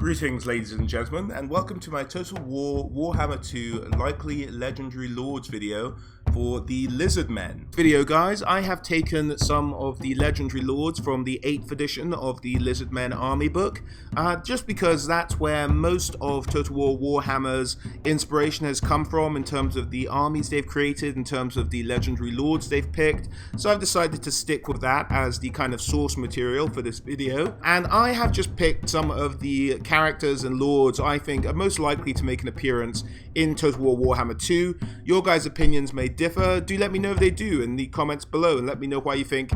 Greetings, ladies and gentlemen, and welcome to my Total War Warhammer 2 Likely Legendary Lords video for the Lizardmen. Video, guys, I have taken some of the Legendary Lords from the 8th edition of the Lizardmen army book, just because that's where most of Total War Warhammer's inspiration has come from in terms of the armies they've created, in terms of the Legendary Lords they've picked. So I've decided to stick with that as the kind of source material for this video, and I have just picked some of the characters and lords I think are most likely to make an appearance in Total War Warhammer 2. Your guys' opinions may differ. Do let me know if they do in the comments below, and let me know why you think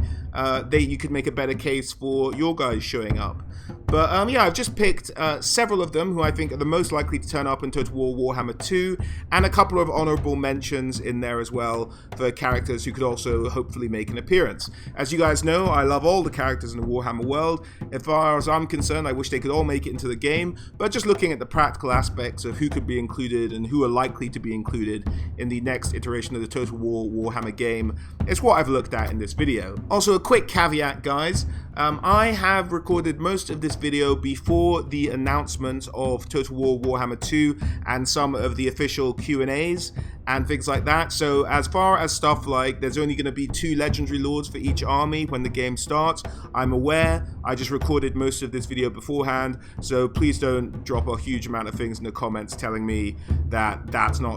you could make a better case for your guys showing up. But yeah, I've just picked several of them who I think are the most likely to turn up in Total War Warhammer 2, and a couple of honorable mentions in there as well for characters who could also hopefully make an appearance. As you guys know, I love all the characters in the Warhammer world. As far as I'm concerned, I wish they could all make it into the game, but just looking at the practical aspects of who could be included and who are likely to be included in the next iteration of the Total War Warhammer game, it's what I've looked at in this video. Also, a quick caveat, guys. I have recorded most of this video before the announcement of Total War Warhammer 2 and some of the official Q&As and things like that. So as far as stuff like there's only going to be 2 legendary lords for each army when the game starts, I'm aware. I just recorded most of this video beforehand, so please don't drop a huge amount of things in the comments telling me that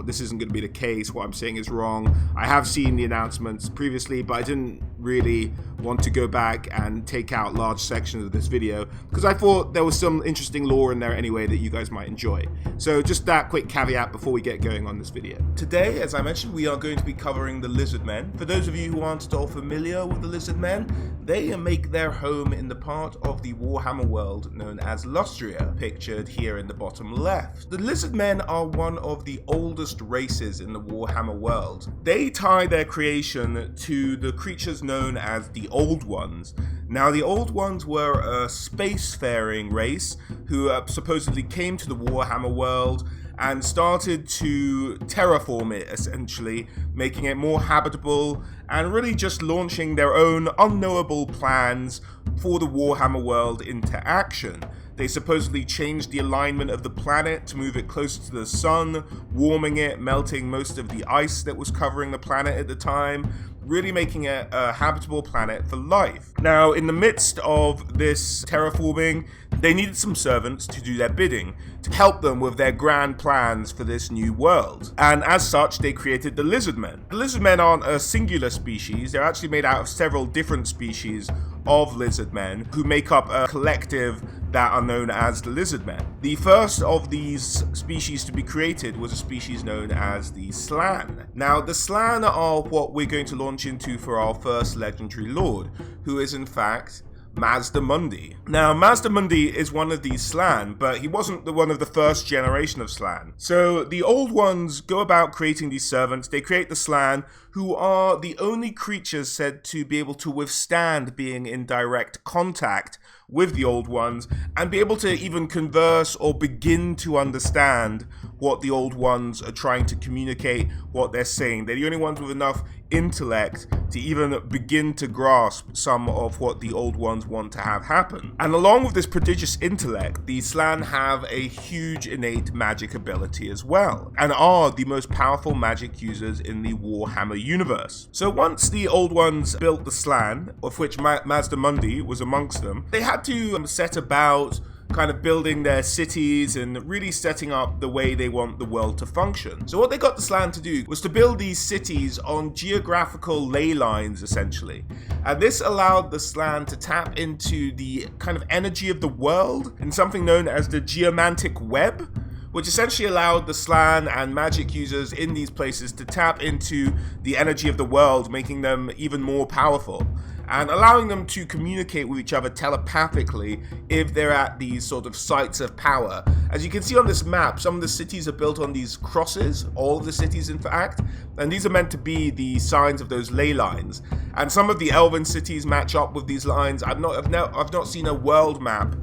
this isn't going to be the case, what I'm saying is wrong. I have seen the announcements previously, but I didn't really want to go back and take out large sections of this video because I thought there was some interesting lore in there anyway that you guys might enjoy. So just that quick caveat before we get going on this video. Today, as I mentioned, we are going to be covering the Lizardmen. For those of you who aren't at all familiar with the Lizardmen, they make their home in the part of the Warhammer world known as Lustria, pictured here in the bottom left. The Lizardmen are one of the oldest races in the Warhammer world. They tie their creation to the creatures known as the Old Ones. Now, the Old Ones were a spacefaring race who supposedly came to the Warhammer world and started to terraform it, essentially, making it more habitable and really just launching their own unknowable plans for the Warhammer world into action. They supposedly changed the alignment of the planet to move it closer to the sun, warming it, melting most of the ice that was covering the planet at the time, really making it a habitable planet for life. Now, in the midst of this terraforming, they needed some servants to do their bidding, to help them with their grand plans for this new world. And as such, they created the Lizardmen. The Lizardmen aren't a singular species, they're actually made out of several different species of Lizardmen who make up a collective that are known as the Lizardmen. The first of these species to be created was a species known as the Slann. Now, the Slann are what we're going to launch into for our first legendary lord, who is in fact Mazdamundi. Now, Mazdamundi is one of these Slann, but he wasn't one of the first generation of Slann. So the Old Ones go about creating these servants. They create the Slann, who are the only creatures said to be able to withstand being in direct contact with the Old Ones and be able to even converse or begin to understand what the Old Ones are trying to communicate, what they're saying. They're the only ones with enough intellect to even begin to grasp some of what the Old Ones want to have happen. And along with this prodigious intellect, the Slann have a huge innate magic ability as well, and are the most powerful magic users in the Warhammer universe. So once the Old Ones built the Slann, of which Mazdamundi was amongst them, they had to set about kind of building their cities and really setting up the way they want the world to function. So what they got the Slann to do was to build these cities on geographical ley lines, essentially. And this allowed the Slann to tap into the kind of energy of the world in something known as the geomantic web, which essentially allowed the Slann and magic users in these places to tap into the energy of the world, making them even more powerful, and allowing them to communicate with each other telepathically if they're at these sort of sites of power. As you can see on this map, some of the cities are built on these crosses, all of the cities in fact, and these are meant to be the signs of those ley lines. And some of the elven cities match up with these lines. I've not seen a world map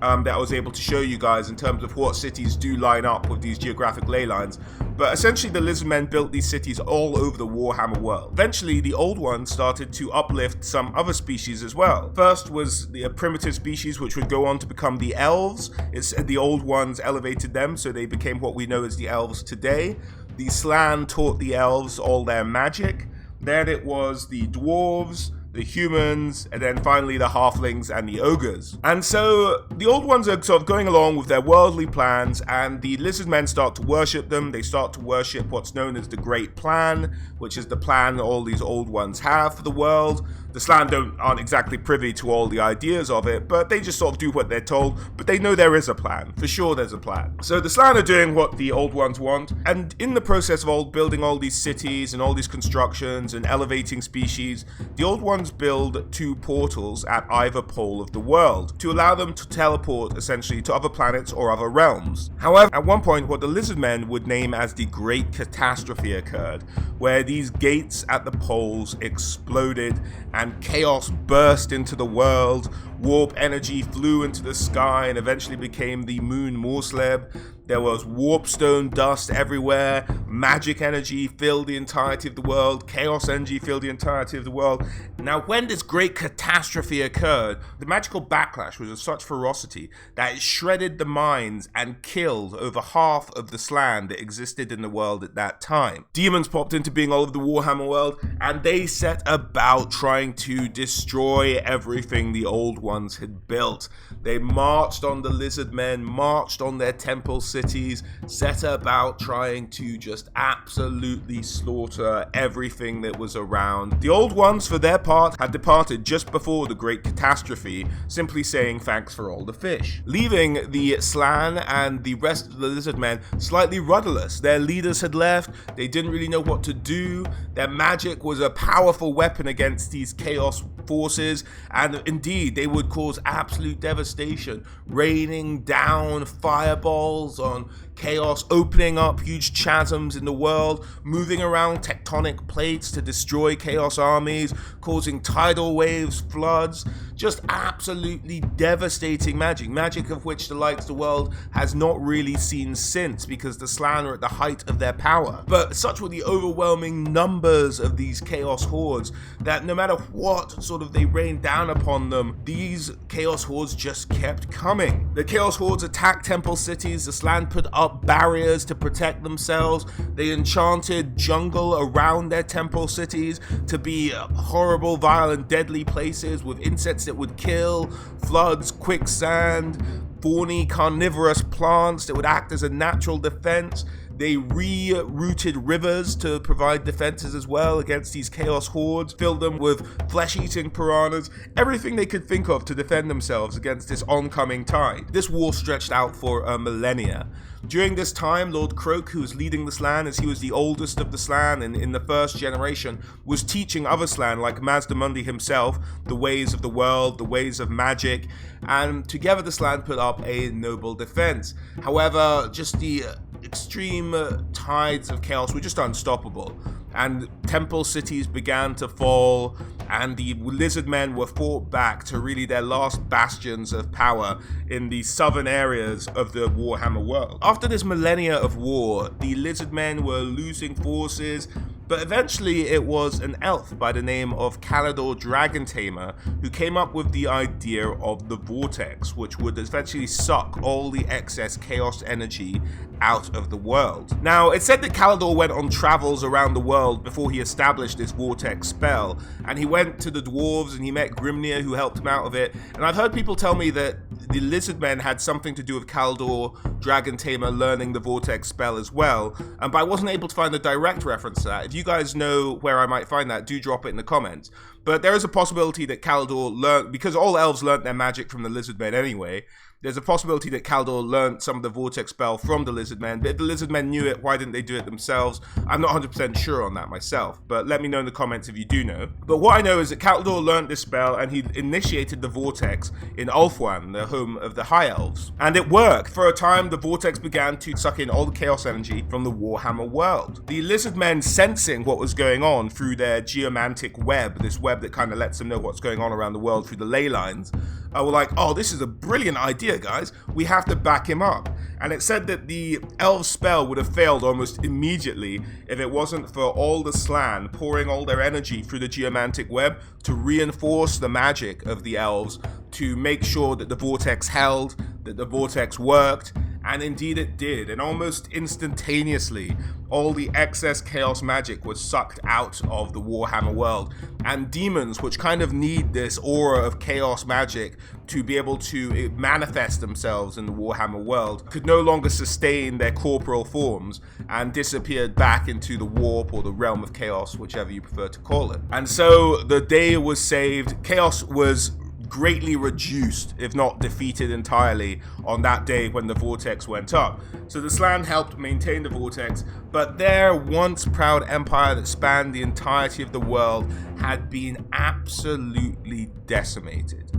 that I was able to show you guys in terms of what cities do line up with these geographic ley lines. But essentially the Lizardmen built these cities all over the Warhammer world. Eventually the Old Ones started to uplift some other species as well. First was the primitive species, which would go on to become the Elves. The Old Ones elevated them, so they became what we know as the Elves today. The Slann taught the Elves all their magic. Then it was the Dwarves, the humans, and then finally the halflings and the ogres. And so the Old Ones are sort of going along with their worldly plans, and the Lizardmen start to worship them. They start to worship what's known as the Great Plan, which is the plan that all these Old Ones have for the world. The Slann aren't exactly privy to all the ideas of it, but they just sort of do what they're told, but they know there is a plan. For sure there's a plan. So the Slann are doing what the Old Ones want, and in the process of building all these cities and all these constructions and elevating species, the Old Ones build 2 portals at either pole of the world to allow them to teleport essentially to other planets or other realms. However, at one point what the Lizardmen would name as the Great Catastrophe occurred, where these gates at the poles exploded and chaos burst into the world. Warp energy flew into the sky and eventually became the Moon Morsleb. There was warpstone dust everywhere. Magic energy filled the entirety of the world. Chaos energy filled the entirety of the world. Now, when this great catastrophe occurred, the magical backlash was of such ferocity that it shredded the minds and killed over half of the Slann that existed in the world at that time. Demons popped into being all over the Warhammer world, and they set about trying to destroy everything the Old Ones had built. They marched on the Lizardmen, marched on their temple cities, set about trying to just absolutely slaughter everything that was around. The Old Ones, for their part, had departed just before the Great Catastrophe, simply saying thanks for all the fish, leaving the Slann and the rest of the Lizardmen slightly rudderless. Their leaders had left, they didn't really know what to do, their magic was a powerful weapon against these chaos forces, and indeed they would cause absolute devastation, raining down fireballs on chaos, opening up huge chasms in the world, moving around tectonic plates to destroy chaos armies, causing tidal waves, floods, just absolutely devastating magic of which the likes of the world has not really seen since, because the Slann are at the height of their power. But such were the overwhelming numbers of these chaos hordes that no matter what sort of they rained down upon them, these chaos hordes just kept coming. The chaos hordes attacked temple cities, the Slann put up barriers to protect themselves, they enchanted jungle around their temple cities to be horrible, violent, deadly places with insects that would kill, floods, quicksand, thorny carnivorous plants that would act as a natural defense. They rerouted rivers to provide defenses as well against these chaos hordes, filled them with flesh-eating piranhas, everything they could think of to defend themselves against this oncoming tide. This war stretched out for millennia. During this time, Lord Kroq, who was leading the Slann, as he was the oldest of the Slann and in the first generation, was teaching other Slann, like Mazdamundi himself, the ways of the world, the ways of magic, and together the Slann put up a noble defense. However, just the extreme tides of chaos were just unstoppable, and temple cities began to fall, and the Lizardmen were fought back to really their last bastions of power in the southern areas of the Warhammer world. After this millennia of war, the Lizardmen were losing forces, but eventually it was an elf by the name of Kalidor Dragon Tamer who came up with the idea of the vortex, which would eventually suck all the excess chaos energy out of the world. Now, it's said that Kalidor went on travels around the world before he established this vortex spell, and he went to the dwarves and he met Grimnir, who helped him out of it, and I've heard people tell me that the Lizardmen had something to do with Kalidor Dragon Tamer learning the vortex spell as well, but I wasn't able to find a direct reference to that. If you guys know where I might find that, do drop it in the comments. But there is a possibility that Kalidor learned, because all elves learned their magic from the Lizardmen anyway, there's a possibility that Kalidor learned some of the vortex spell from the Lizardmen, but if the Lizardmen knew it, why didn't they do it themselves? I'm not 100% sure on that myself, but let me know in the comments if you do know. But what I know is that Kalidor learned this spell and he initiated the vortex in Ulthuan, the home of the High Elves. And it worked. For a time, the vortex began to suck in all the chaos energy from the Warhammer world. The Lizardmen, sensing what was going on through their geomantic web, this web that kind of lets them know what's going on around the world through the ley lines, were like, oh, this is a brilliant idea, guys. We have to back him up. And it said that the elf spell would have failed almost immediately if it wasn't for all the Slann pouring all their energy through the geomantic web to reinforce the magic of the elves, to make sure that the vortex held, that the vortex worked, and indeed it did. And almost instantaneously, all the excess chaos magic was sucked out of the Warhammer world, and demons, which kind of need this aura of chaos magic to be able to manifest themselves in the Warhammer world, could no longer sustain their corporal forms and disappeared back into the warp or the realm of chaos, whichever you prefer to call it. And so the day was saved. Chaos was greatly reduced, if not defeated entirely, on that day when the vortex went up. So the Slann helped maintain the vortex, but their once proud empire that spanned the entirety of the world had been absolutely decimated.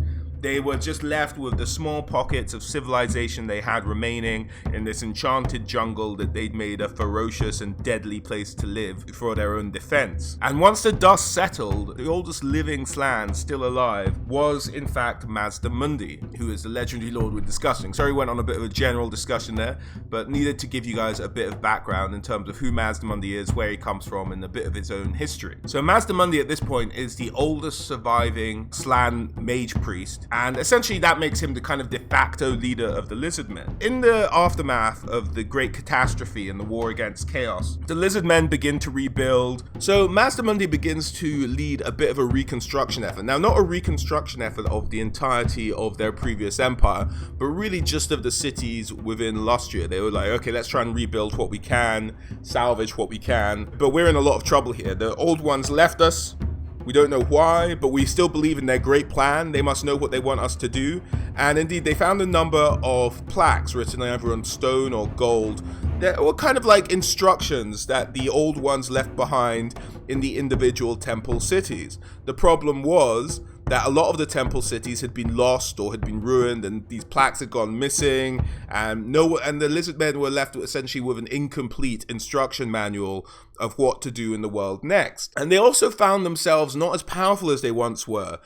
They were just left with the small pockets of civilization they had remaining in this enchanted jungle that they'd made a ferocious and deadly place to live for their own defense. And once the dust settled, the oldest living Slann still alive was in fact Mazdamundi, who is the legendary lord we're discussing. Sorry, went on a bit of a general discussion there, but needed to give you guys a bit of background in terms of who Mazdamundi is, where he comes from, and a bit of his own history. So Mazdamundi at this point is the oldest surviving Slann mage priest, and essentially that makes him the kind of de facto leader of the Lizardmen. In the aftermath of the great catastrophe and the war against chaos, the Lizardmen begin to rebuild. So Mazdamundi begins to lead a bit of a reconstruction effort. Now, not a reconstruction effort of the entirety of their previous empire, but really just of the cities within Lustria. They were like, okay, let's try and rebuild what we can, salvage what we can, but we're in a lot of trouble here. The old ones left us. We don't know why, but we still believe in their great plan. They must know what they want us to do. And indeed, they found a number of plaques written either on stone or gold that were kind of like instructions that the old ones left behind in the individual temple cities. The problem was that a lot of the temple cities had been lost or had been ruined, and these plaques had gone missing, and the Lizardmen were left essentially with an incomplete instruction manual of what to do in the world next. And they also found themselves not as powerful as they once were.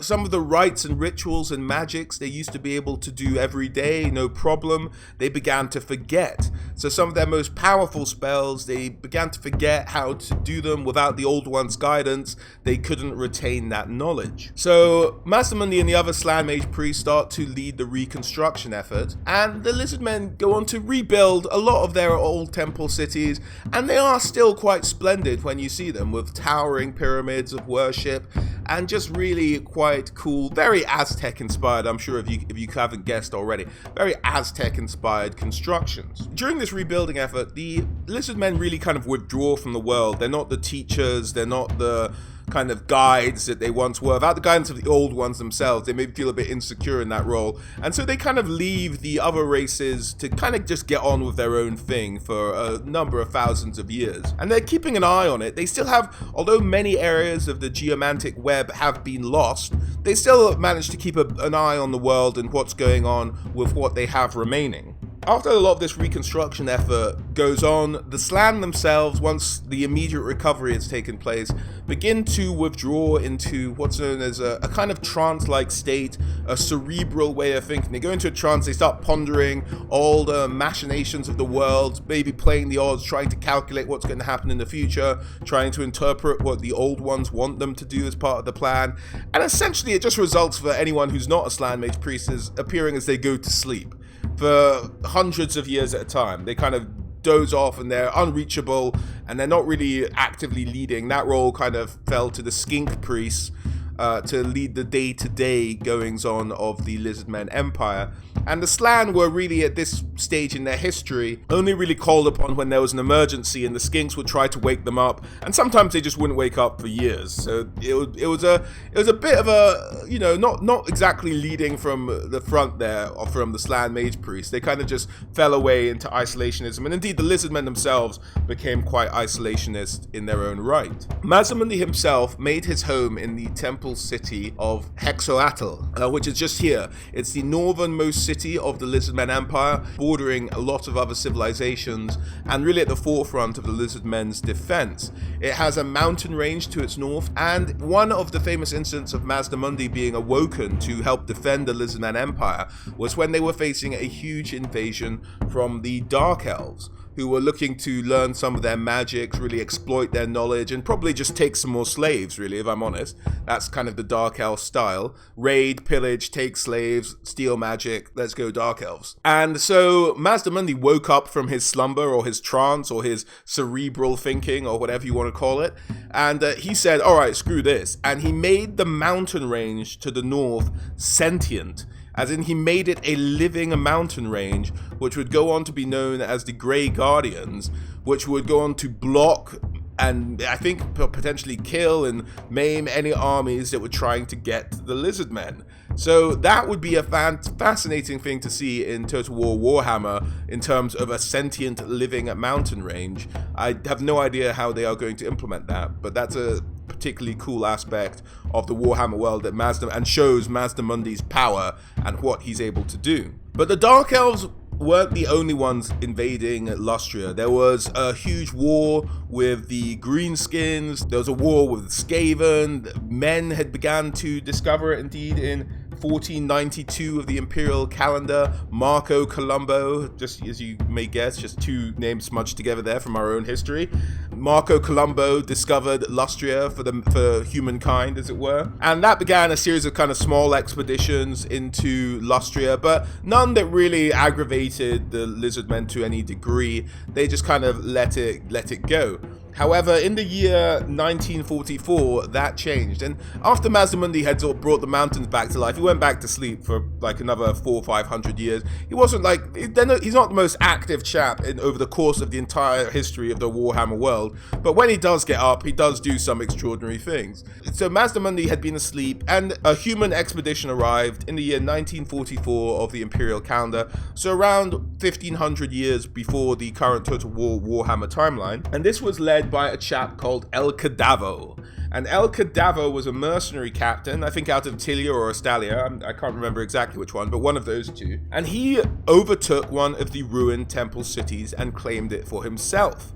Some of the rites and rituals and magics they used to be able to do every day, no problem, they began to forget. So some of their most powerful spells, they began to forget how to do them without the old one's guidance. They couldn't retain that knowledge. So Mazdamundi and the other Slann mage priests start to lead the reconstruction effort, and the Lizardmen go on to rebuild a lot of their old temple cities, and they are still quite splendid when you see them, with towering pyramids of worship and just really quite cool, very Aztec inspired, I'm sure if you haven't guessed already, very Aztec inspired constructions. During this rebuilding effort, the Lizardmen really kind of withdraw from the world. They're not the teachers, they're not the kind of guides that they once were. Without the guidance of the old ones themselves, they may feel a bit insecure in that role. And so they kind of leave the other races to kind of just get on with their own thing for a number of thousands of years. And they're keeping an eye on it. They still have, although many areas of the geomantic web have been lost, they still manage to keep an eye on the world and what's going on with what they have remaining. After a lot of this reconstruction effort goes on, the Slann themselves, once the immediate recovery has taken place, begin to withdraw into what's known as a kind of trance-like state, a cerebral way of thinking. They go into a trance, they start pondering all the machinations of the world, maybe playing the odds, trying to calculate what's going to happen in the future, trying to interpret what the old ones want them to do as part of the plan. And essentially it just results for anyone who's not a Slann mage priest as appearing as they go to sleep for hundreds of years at a time. They kind of doze off and they're unreachable and they're not really actively leading. That role kind of fell to the skink priests to lead the day-to-day goings-on of the Lizardmen Empire. And the Slann were really, at this stage in their history, only really called upon when there was an emergency, and the Skinks would try to wake them up, and sometimes they just wouldn't wake up for years. So it was a bit of a, you know, not exactly leading from the front there, or from the Slann mage priests. They kind of just fell away into isolationism, and indeed the Lizardmen themselves became quite isolationist in their own right. Mazdamundi himself made his home in the temple city of Hexoatl, which is just here. It's the northernmost city of the Lizardmen Empire, bordering a lot of other civilizations, and really at the forefront of the Lizardmen's defense. It has a mountain range to its north, and one of the famous incidents of Mazdamundi being awoken to help defend the Lizardmen Empire was when they were facing a huge invasion from the Dark Elves, who were looking to learn some of their magics, really exploit their knowledge, and probably just take some more slaves, really, if I'm honest. That's kind of the Dark Elf style. Raid, pillage, take slaves, steal magic, let's go Dark Elves. And so Mazdamundi woke up from his slumber, or his trance, or his cerebral thinking, or whatever you want to call it, and he said, alright, screw this. And he made the mountain range to the north sentient. As in, he made it a living mountain range, which would go on to be known as the Grey Guardians, which would go on to block and, I think, potentially kill and maim any armies that were trying to get to the Lizardmen. So that would be a fascinating thing to see in Total War Warhammer in terms of a sentient living mountain range. I have no idea how they are going to implement that, but that's a particularly cool aspect of the Warhammer world that and shows Mazdamundi's power and what he's able to do. But the Dark Elves weren't the only ones invading Lustria. There was a huge war with the Greenskins. There was a war with Skaven. Men had begun to discover it, indeed, in 1492 of the imperial calendar. Marco Colombo, just as you may guess, just two names smudged together there from our own history. Marco Colombo discovered Lustria for humankind, as it were, and that began a series of kind of small expeditions into Lustria, but none that really aggravated the Lizardmen to any degree. They just kind of let it go. However, in the year 1944, that changed, and after Mazdamundi had sort of brought the mountains back to life, he went back to sleep for like another 400 or 500 years. He wasn't like, he's not the most active chap over the course of the entire history of the Warhammer world, but when he does get up, he does do some extraordinary things. So Mazdamundi had been asleep, and a human expedition arrived in the year 1944 of the imperial calendar, so around 1500 years before the current Total War Warhammer timeline, and this was led by a chap called El Cadavo. And El Cadavo was a mercenary captain, I think out of Tilia or Estalia, I can't remember exactly which one, but one of those two. And he overtook one of the ruined temple cities and claimed it for himself.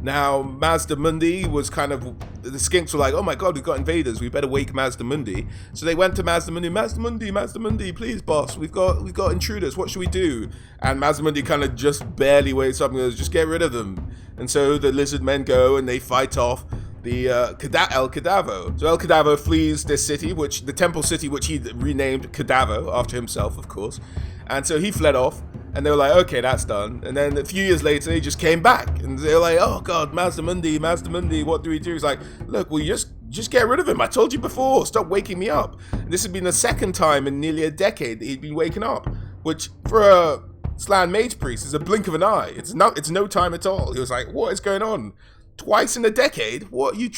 Now, Mazdamundi was kind of, the Skinks were like, oh my god, we've got invaders, we better wake Mazdamundi. So they went to Mazdamundi, please boss, we've got intruders, what should we do? And Mazdamundi kind of just barely wakes up and goes, just get rid of them. And so the Lizardmen go and they fight off the El Cadavo. So El Cadavo flees this city, the temple city, which he renamed Cadavo, after himself, of course. And so he fled off, and they were like, okay, that's done. And then a few years later, he just came back, and they were like, oh god, Mazdamundi, what do we do? He's like, look, we just get rid of him. I told you before, stop waking me up. And this had been the second time in nearly a decade that he'd been waking up, which for a Slann mage priest is a blink of an eye. It's no time at all. He was like, what is going on? Twice in a decade? What are you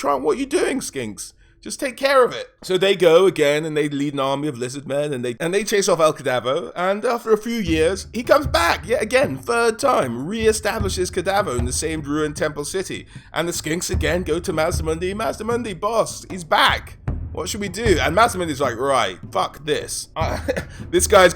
doing, Skinks? Just take care of it. So they go again, and they lead an army of Lizardmen, and they chase off El Cadavo, and after a few years, he comes back, yet again, third time, re-establishes Cadavo in the same ruined temple city, and the Skinks again go to Mazdamundi, boss, he's back. What should we do? And Mazdamundi's like, right, fuck this. This guy's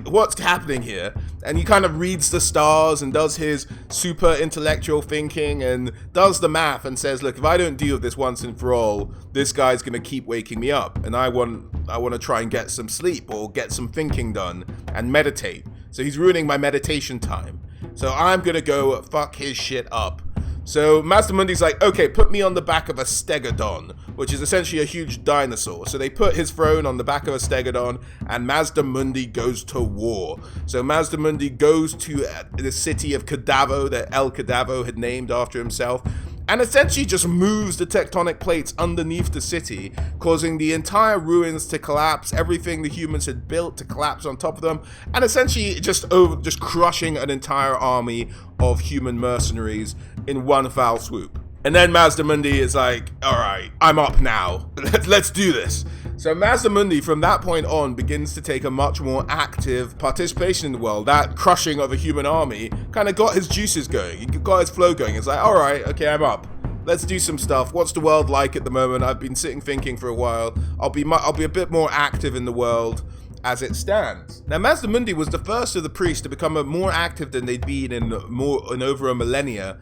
what's happening here? And he kind of reads the stars and does his super intellectual thinking and does the math and says, look, if I don't deal with this once and for all, this guy's gonna keep waking me up. And I want to try and get some sleep or get some thinking done and meditate. So he's ruining my meditation time. So I'm gonna go fuck his shit up. So Mazdamundi's like, okay, put me on the back of a stegodon, which is essentially a huge dinosaur. So they put his throne on the back of a stegodon, and Mazdamundi goes to war. So Mazdamundi goes to the city of Cadavo that El Cadavo had named after himself, and essentially just moves the tectonic plates underneath the city, causing the entire ruins to collapse, everything the humans had built to collapse on top of them, and essentially just crushing an entire army of human mercenaries in one foul swoop. And then Mazdamundi is like, alright, I'm up now. Let's do this. So Mazdamundi, from that point on, begins to take a much more active participation in the world. That crushing of a human army kind of got his juices going. He got his flow going. It's like, alright, okay, I'm up. Let's do some stuff. What's the world like at the moment? I've been sitting thinking for a while. I'll be a bit more active in the world as it stands. Now, Mazdamundi was the first of the priests to become more active than they'd been in over a millennia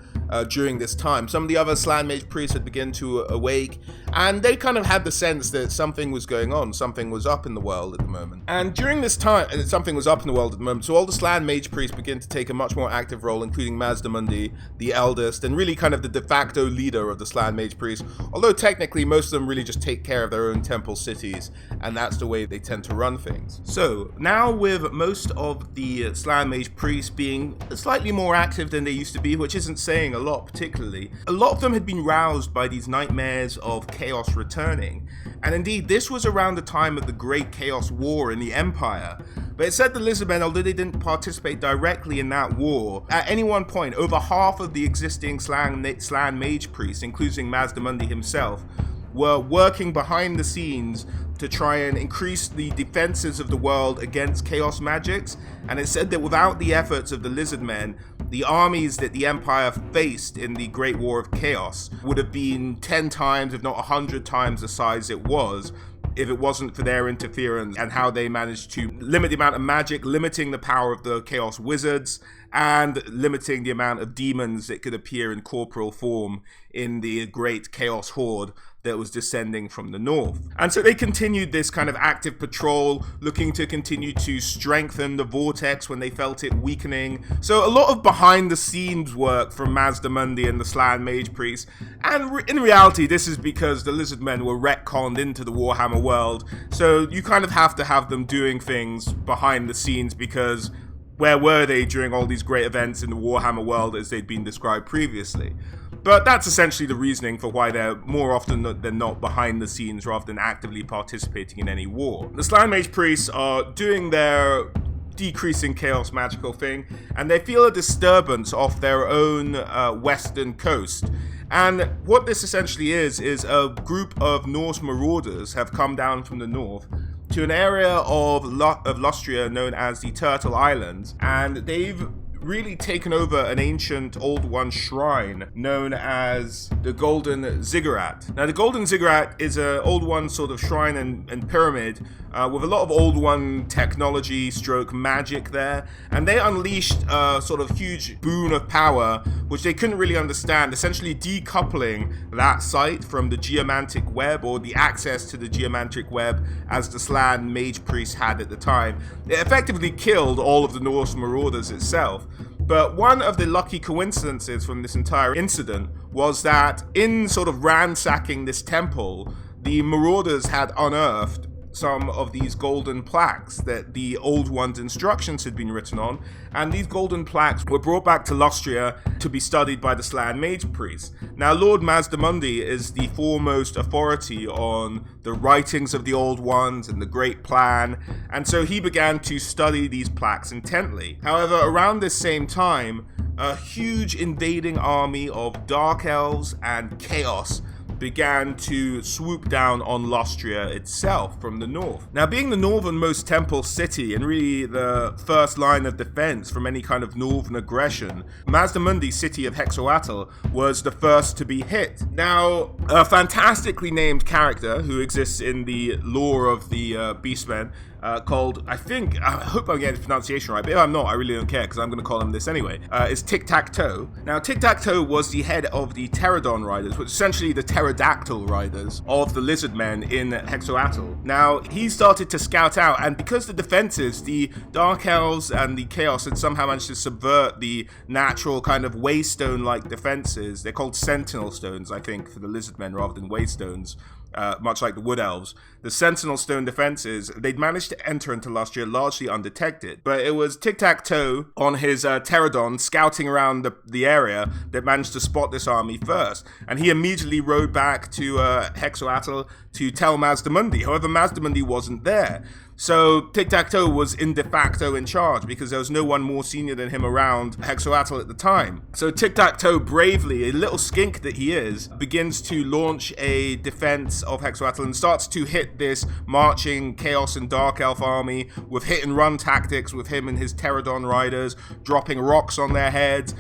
during this time. Some of the other Slann Mage priests had begun to awake, and they kind of had the sense that something was going on, something was up in the world at the moment. And during this time, something was up in the world at the moment, so all the Slann Mage priests began to take a much more active role, including Mazdamundi, the eldest, and really kind of the de facto leader of the Slann Mage priests, although technically most of them really just take care of their own temple cities, and that's the way they tend to run things. So, now with most of the Slann Mage priests being slightly more active than they used to be, which isn't saying a lot particularly, a lot of them had been roused by these nightmares of chaos returning. And indeed, this was around the time of the Great Chaos War in the Empire. But it said the Lizardmen, although they didn't participate directly in that war, at any one point, over half of the existing Slann Mage priests, including Mazdamundi himself, were working behind the scenes to try and increase the defenses of the world against chaos magics. And it said that without the efforts of the Lizardmen, the armies that the Empire faced in the Great War of Chaos would have been 10 times, if not 100 times the size it was, if it wasn't for their interference and how they managed to limit the amount of magic, limiting the power of the Chaos Wizards, and limiting the amount of demons that could appear in corporeal form in the great Chaos Horde that was descending from the north. And so they continued this kind of active patrol, looking to continue to strengthen the vortex when they felt it weakening. So a lot of behind the scenes work from Mazdamundi and the Slann Mage priests. And in reality, this is because the Lizardmen were retconned into the Warhammer world. So you kind of have to have them doing things behind the scenes, because where were they during all these great events in the Warhammer world as they'd been described previously? But that's essentially the reasoning for why they're more often than not behind the scenes rather than actively participating in any war. The Slann Mage priests are doing their decreasing chaos magical thing, and they feel a disturbance off their own western coast. And what this essentially is a group of Norse marauders have come down from the north to an area of Lustria known as the Turtle Islands, and they've really taken over an ancient Old One shrine known as the Golden Ziggurat. Now, the Golden Ziggurat is an Old One sort of shrine and pyramid with a lot of Old One technology stroke magic there, and they unleashed a sort of huge boon of power which they couldn't really understand, essentially decoupling that site from the geomantic web, or the access to the geomantic web as the Slann Mage priests had at the time. It effectively killed all of the Norse marauders itself. But one of the lucky coincidences from this entire incident was that in sort of ransacking this temple, the marauders had unearthed some of these golden plaques that the Old One's instructions had been written on, and these golden plaques were brought back to Lustria to be studied by the Slann Mage priests. Now, Lord Mazdamundi is the foremost authority on the writings of the Old Ones and the Great Plan, and so he began to study these plaques intently. However, around this same time, a huge invading army of Dark Elves and Chaos began to swoop down on Lustria itself from the north. Now, being the northernmost temple city and really the first line of defense from any kind of northern aggression, Mazdamundi's city of Hexoatl was the first to be hit. Now, a fantastically named character who exists in the lore of the Beastmen, called, I hope I'm getting the pronunciation right, but if I'm not, I really don't care, because I'm going to call him this anyway, is Tic-Tac-Toe. Now, Tic-Tac-Toe was the head of the Pterodon Riders, which is essentially the pterodactyl riders of the Lizardmen in Hexoatl. Now, he started to scout out, and because the defenses, the Dark Elves and the Chaos had somehow managed to subvert the natural kind of waystone-like defenses, they're called Sentinel Stones, I think, for the Lizardmen rather than waystones, much like the Wood Elves. The Sentinel Stone defenses, they'd managed to enter into last year largely undetected. But it was Tic-Tac-Toe on his pterodon scouting around the area that managed to spot this army first. And he immediately rode back to Hexoatl to tell Mazdamundi. However, Mazdamundi wasn't there. So Tic-Tac-Toe was de facto in charge because there was no one more senior than him around Hexoatl at the time. So Tic-Tac-Toe bravely, a little skink that he is, begins to launch a defense of Hexoatl and starts to hit this marching Chaos and Dark Elf army with hit and run tactics with him and his Pterodon riders, dropping rocks on their heads,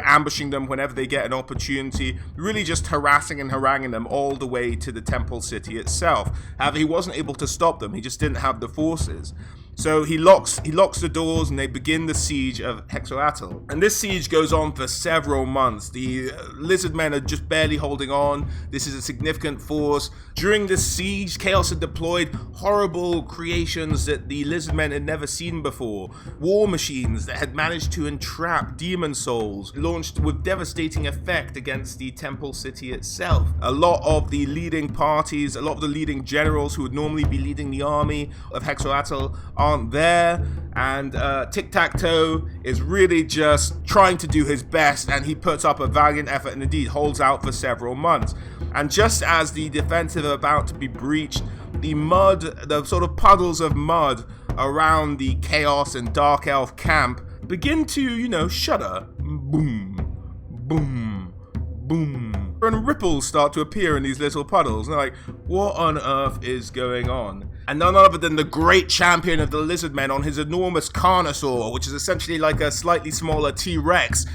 ambushing them whenever they get an opportunity, really just harassing and haranguing them all the way to the temple city itself. However, he wasn't able to stop them. He just didn't have the forces. So he locks the doors and they begin the siege of Hexoatl. And this siege goes on for several months. The Lizardmen are just barely holding on. This is a significant force. During this siege, Chaos had deployed horrible creations that the Lizardmen had never seen before. War machines that had managed to entrap demon souls, launched with devastating effect against the temple city itself. A lot of the leading parties, a lot of the leading generals who would normally be leading the army of Hexoatl aren't there, and Tic-Tac-Toe is really just trying to do his best, and he puts up a valiant effort and indeed holds out for several months. And just as the defensive are about to be breached, the sort of puddles of mud around the Chaos and Dark Elf camp begin to, shudder. Boom, boom, boom. And ripples start to appear in these little puddles. And they're like, what on earth is going on? And none other than the great champion of the Lizardmen on his enormous Carnosaur, which is essentially like a slightly smaller T-Rex,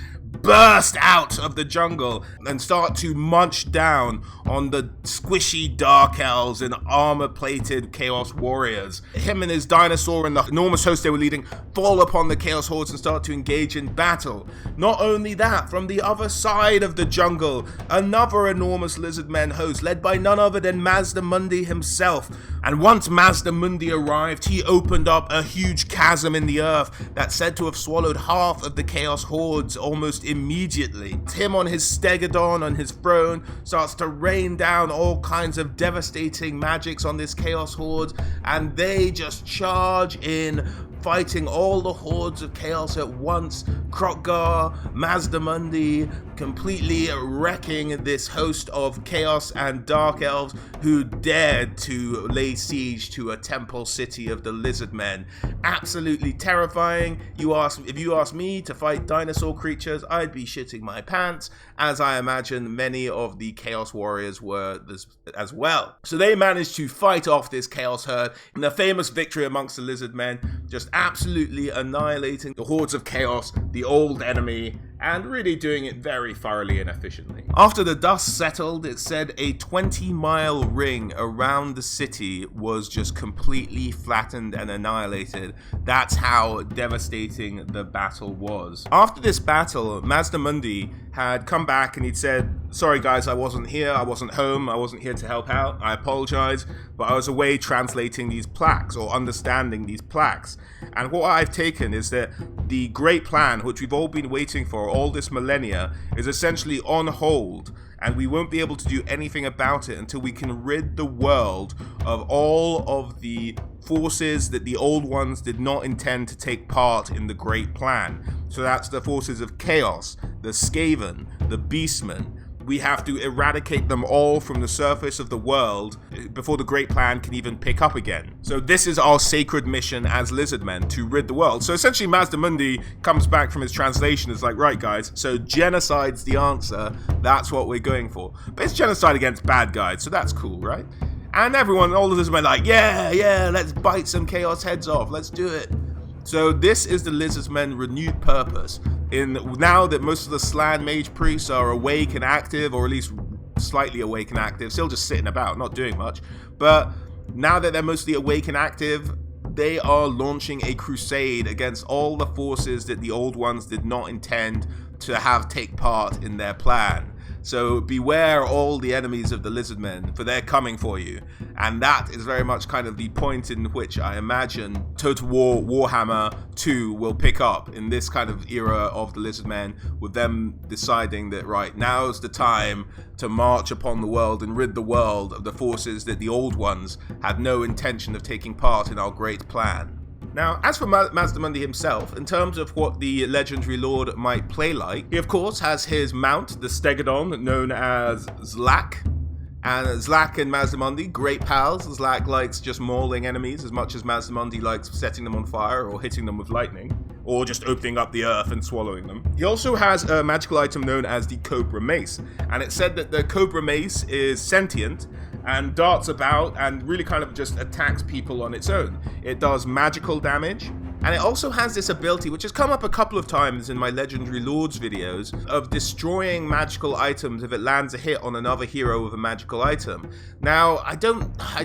burst out of the jungle and start to munch down on the squishy Dark Elves and armor-plated Chaos Warriors. Him and his dinosaur and the enormous host they were leading fall upon the Chaos Hordes and start to engage in battle. Not only that, from the other side of the jungle, another enormous Lizardmen host led by none other than Mazdamundi himself. And once Mazdamundi arrived, he opened up a huge chasm in the earth that's said to have swallowed half of the Chaos Hordes almost immediately. Him on his Stegodon on his throne starts to rain down all kinds of devastating magics on this Chaos Horde, and they just charge in, fighting all the hordes of chaos at once. Kroq-Gar, Mazdamundi, completely wrecking this host of chaos and dark elves who dared to lay siege to a temple city of the Lizardmen. Absolutely terrifying. If you ask me to fight dinosaur creatures, I'd be shitting my pants, as I imagine many of the Chaos Warriors were as well. So they managed to fight off this Chaos herd in a famous victory amongst the Lizardmen, just absolutely annihilating the hordes of chaos, the old enemy, and really doing it very thoroughly and efficiently. After the dust settled, it said a 20-mile ring around the city was just completely flattened and annihilated. That's how devastating the battle was. After this battle, Mazdamundi had come back and he'd said, "Sorry guys, I wasn't here, I wasn't home, I wasn't here to help out, I apologize, but I was away translating these plaques or understanding these plaques. And what I've taken is that the great plan, which we've all been waiting for all this millennia, is essentially on hold, and we won't be able to do anything about it until we can rid the world of all of the forces that the old ones did not intend to take part in the great plan." So that's the forces of chaos, the Skaven, the Beastmen. We have to eradicate them all from the surface of the world before the great plan can even pick up again. So this is our sacred mission as Lizardmen, to rid the world. So essentially Mazdamundi comes back from his translation, is like, right guys, so genocide's the answer, that's what we're going for. But it's genocide against bad guys, so that's cool, right? And everyone, all of us are like, yeah, let's bite some chaos heads off, let's do it. So this is the Lizardmen's renewed purpose. Now that most of the Slan Mage Priests are awake and active, or at least slightly awake and active, still just sitting about, not doing much, but now that they're mostly awake and active, they are launching a crusade against all the forces that the old ones did not intend to have take part in their plan. So beware all the enemies of the Lizardmen, for they're coming for you. And that is very much kind of the point in which I imagine Total War Warhammer 2 will pick up in this kind of era of the Lizardmen, with them deciding that, right, now's the time to march upon the world and rid the world of the forces that the old ones had no intention of taking part in our great plan. Now, as for Mazdamundi himself, in terms of what the legendary lord might play like, he of course has his mount, the Stegodon, known as Zlak. And Zlak and Mazdamundi, great pals. Zlak likes just mauling enemies as much as Mazdamundi likes setting them on fire or hitting them with lightning, or just opening up the earth and swallowing them. He also has a magical item known as the Cobra Mace, and it's said that the Cobra Mace is sentient and darts about and really kind of just attacks people on its own. It does magical damage, and it also has this ability, which has come up a couple of times in my Legendary Lords videos, of destroying magical items if it lands a hit on another hero with a magical item. Now, I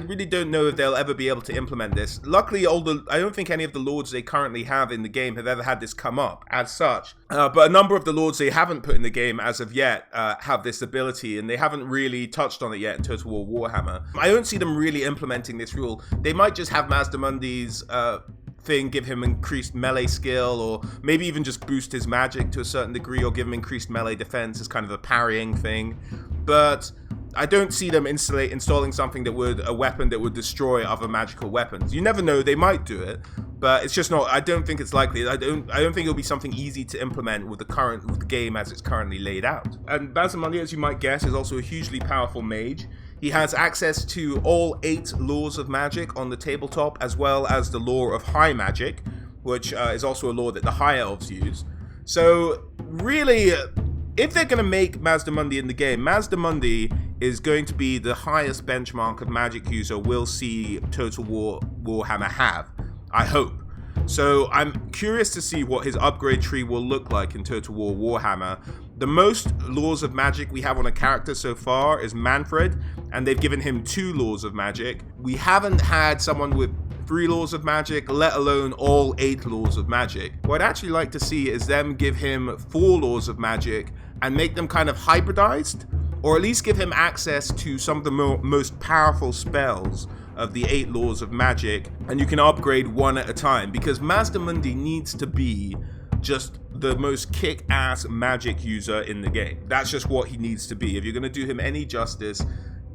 really don't know if they'll ever be able to implement this. Luckily, I don't think any of the lords they currently have in the game have ever had this come up as such. But a number of the lords they haven't put in the game as of yet have this ability, and they haven't really touched on it yet in Total War Warhammer. I don't see them really implementing this rule. They might just have Mazdamundi's thing give him increased melee skill, or maybe even just boost his magic to a certain degree, or give him increased melee defense as kind of a parrying thing. But I don't see them installing something a weapon that would destroy other magical weapons. You never know, they might do it, but it's just not, I don't think it's likely. I don't think it'll be something easy to implement with the game as it's currently laid out. And Mazdamundi, as you might guess, is also a hugely powerful mage. He has access to all 8 laws of magic on the tabletop, as well as the law of high magic, which is also a law that the high elves use. So really, if they're going to make Mazdamundi in the game, Mazdamundi is going to be the highest benchmark of magic user we'll see Total War Warhammer have, I hope. So I'm curious to see what his upgrade tree will look like in Total War Warhammer. The most laws of magic we have on a character so far is Manfred, and they've given him 2 laws of magic. We haven't had someone with 3 laws of magic, let alone all 8 laws of magic. What I'd actually like to see is them give him 4 laws of magic and make them kind of hybridized, or at least give him access to some of the most powerful spells of the 8 laws of magic, and you can upgrade one at a time, because Mazdamundi needs to be just the most kick-ass magic user in the game. That's just what he needs to be. If you're going to do him any justice,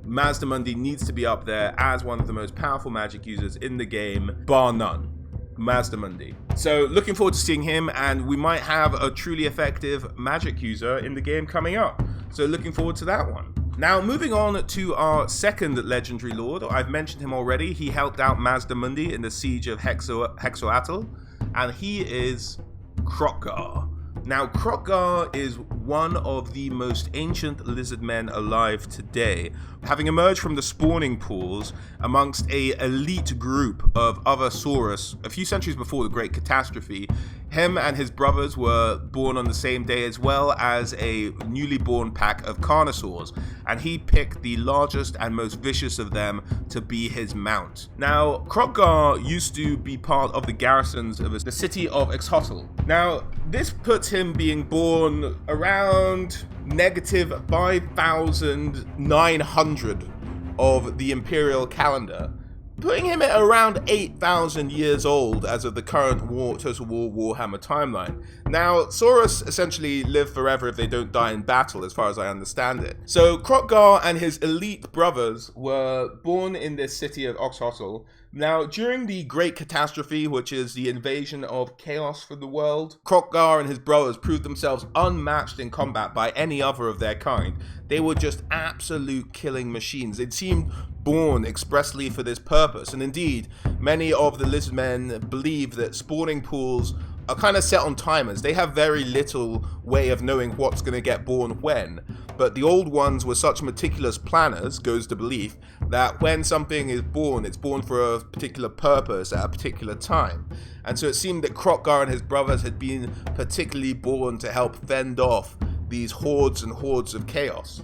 Mazdamundi needs to be up there as one of the most powerful magic users in the game, bar none. Mazdamundi. So looking forward to seeing him, and we might have a truly effective magic user in the game coming up. So looking forward to that one. Now, moving on to our second legendary lord. I've mentioned him already. He helped out Mazdamundi in the siege of Hexoatl, and he is Kroq-Gar. Now, Kroq-Gar is one of the most ancient Lizardmen alive today, having emerged from the spawning pools amongst an elite group of other Saurus a few centuries before the Great Catastrophe. Him and his brothers were born on the same day, as well as a newly born pack of Carnosaurs, and he picked the largest and most vicious of them to be his mount. Now, Kroq-Gar used to be part of the garrisons of the city of Exhotl. Now, this puts him being born around negative 5,900 of the Imperial calendar, putting him at around 8,000 years old as of the current Total War Warhammer timeline. Now, Saurus essentially live forever if they don't die in battle, as far as I understand it. So, Kroq-Gar and his elite brothers were born in this city of Oxhotl. Now, during the Great Catastrophe, which is the invasion of chaos from the world, Kroq-Gar and his brothers proved themselves unmatched in combat by any other of their kind. They were just absolute killing machines. They'd seemed born expressly for this purpose, and indeed, many of the Lizardmen believe that spawning pools are kind of set on timers. They have very little way of knowing what's going to get born when, but the old ones were such meticulous planners, goes the belief, that when something is born, it's born for a particular purpose at a particular time. And so it seemed that Kroq-Gar and his brothers had been particularly born to help fend off these hordes and hordes of chaos.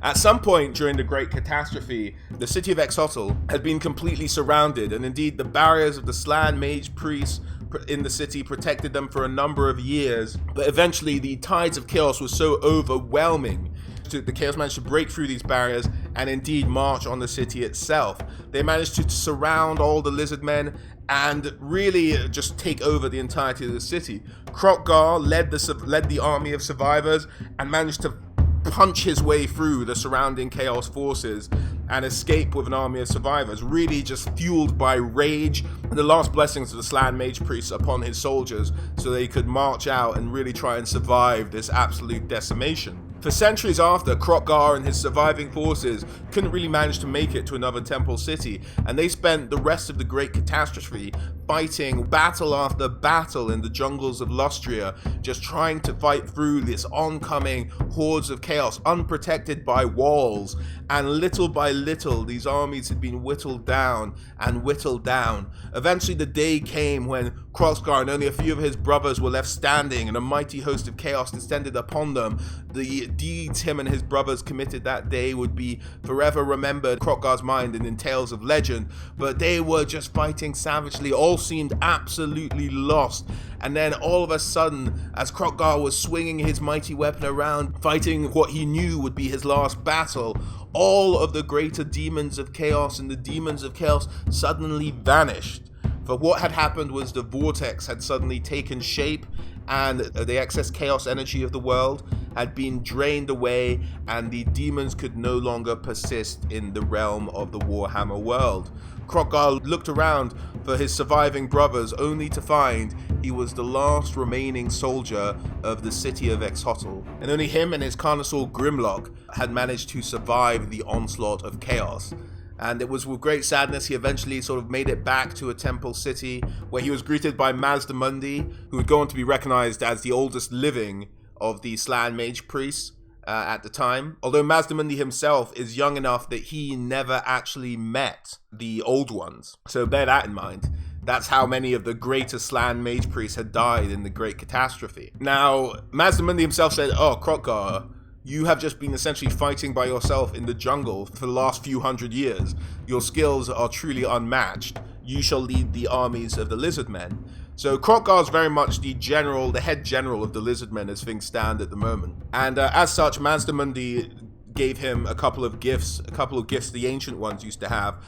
At some point during the Great Catastrophe, the city of Exhotl had been completely surrounded, and indeed the barriers of the Slan mage priests in the city protected them for a number of years, but eventually the tides of chaos were so overwhelming The Chaos managed to break through these barriers and indeed march on the city itself. They managed to surround all the Lizardmen and really just take over the entirety of the city. Kroq-Gar led the army of survivors and managed to punch his way through the surrounding Chaos forces and escape with an army of survivors, really just fueled by rage and the last blessings of the Slan Mage Priests upon his soldiers so they could march out and really try and survive this absolute decimation. For centuries after, Kroq-Gar and his surviving forces couldn't really manage to make it to another temple city, and they spent the rest of the Great Catastrophe fighting battle after battle in the jungles of Lustria, just trying to fight through this oncoming hordes of chaos, unprotected by walls, and little by little, these armies had been whittled down and whittled down. Eventually the day came when Kroq-Gar and only a few of his brothers were left standing, and a mighty host of chaos descended upon them. The deeds him and his brothers committed that day would be forever remembered in Kroq-Gar's mind and in tales of legend, but they were just fighting savagely. All seemed absolutely lost, and then all of a sudden, as Kroq-Gar was swinging his mighty weapon around, fighting what he knew would be his last battle, all of the greater demons of chaos and the demons of chaos suddenly vanished. For what had happened was the vortex had suddenly taken shape, and the excess chaos energy of the world had been drained away, and the demons could no longer persist in the realm of the Warhammer world. Kroq-Gar looked around for his surviving brothers, only to find he was the last remaining soldier of the city of Exhotl, and only him and his Carnosaur Grimlock had managed to survive the onslaught of chaos. And it was with great sadness he eventually sort of made it back to a temple city, where he was greeted by Mazdamundi, who would go on to be recognized as the oldest living of the Slan Mage Priests at the time. Although Mazdamundi himself is young enough that he never actually met the old ones. So bear that in mind. That's how many of the greater Slan Mage Priests had died in the Great Catastrophe. Now, Mazdamundi himself said, "Oh, Kroq-Gar, you have just been essentially fighting by yourself in the jungle for the last few hundred years. Your skills are truly unmatched. You shall lead the armies of the Lizardmen." So Kroq-Gar is very much the head general of the Lizardmen as things stand at the moment. And as such, Mazdamundi gave him a couple of gifts the ancient ones used to have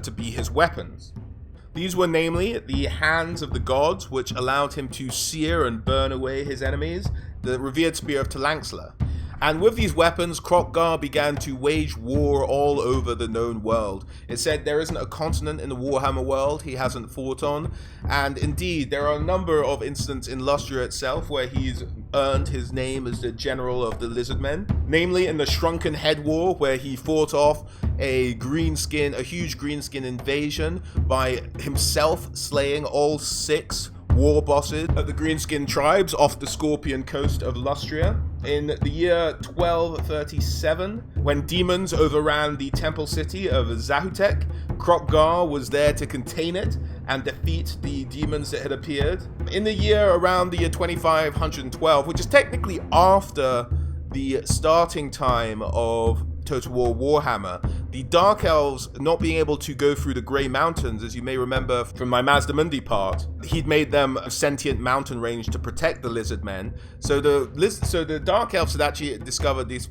to be his weapons. These were namely the Hands of the Gods, which allowed him to sear and burn away his enemies, the revered Spear of Talanxla. And with these weapons, Kroq-Gar began to wage war all over the known world. It said there isn't a continent in the Warhammer world he hasn't fought on, and indeed there are a number of incidents in Lustria itself where he's earned his name as the general of the Lizardmen, namely in the Shrunken Head War, where he fought off a huge greenskin invasion by himself slaying all 6 war bosses of the greenskin tribes off the Scorpion coast of Lustria. In the year 1237, when demons overran the temple city of Zahutek, Kroq-Gar was there to contain it and defeat the demons that had appeared. In the year around the year 2512, which is technically after the starting time of Total War Warhammer, the Dark Elves not being able to go through the Grey Mountains, as you may remember from my Mazdamundi part, he'd made them a sentient mountain range to protect the Lizardmen. So the Dark Elves had actually discovered this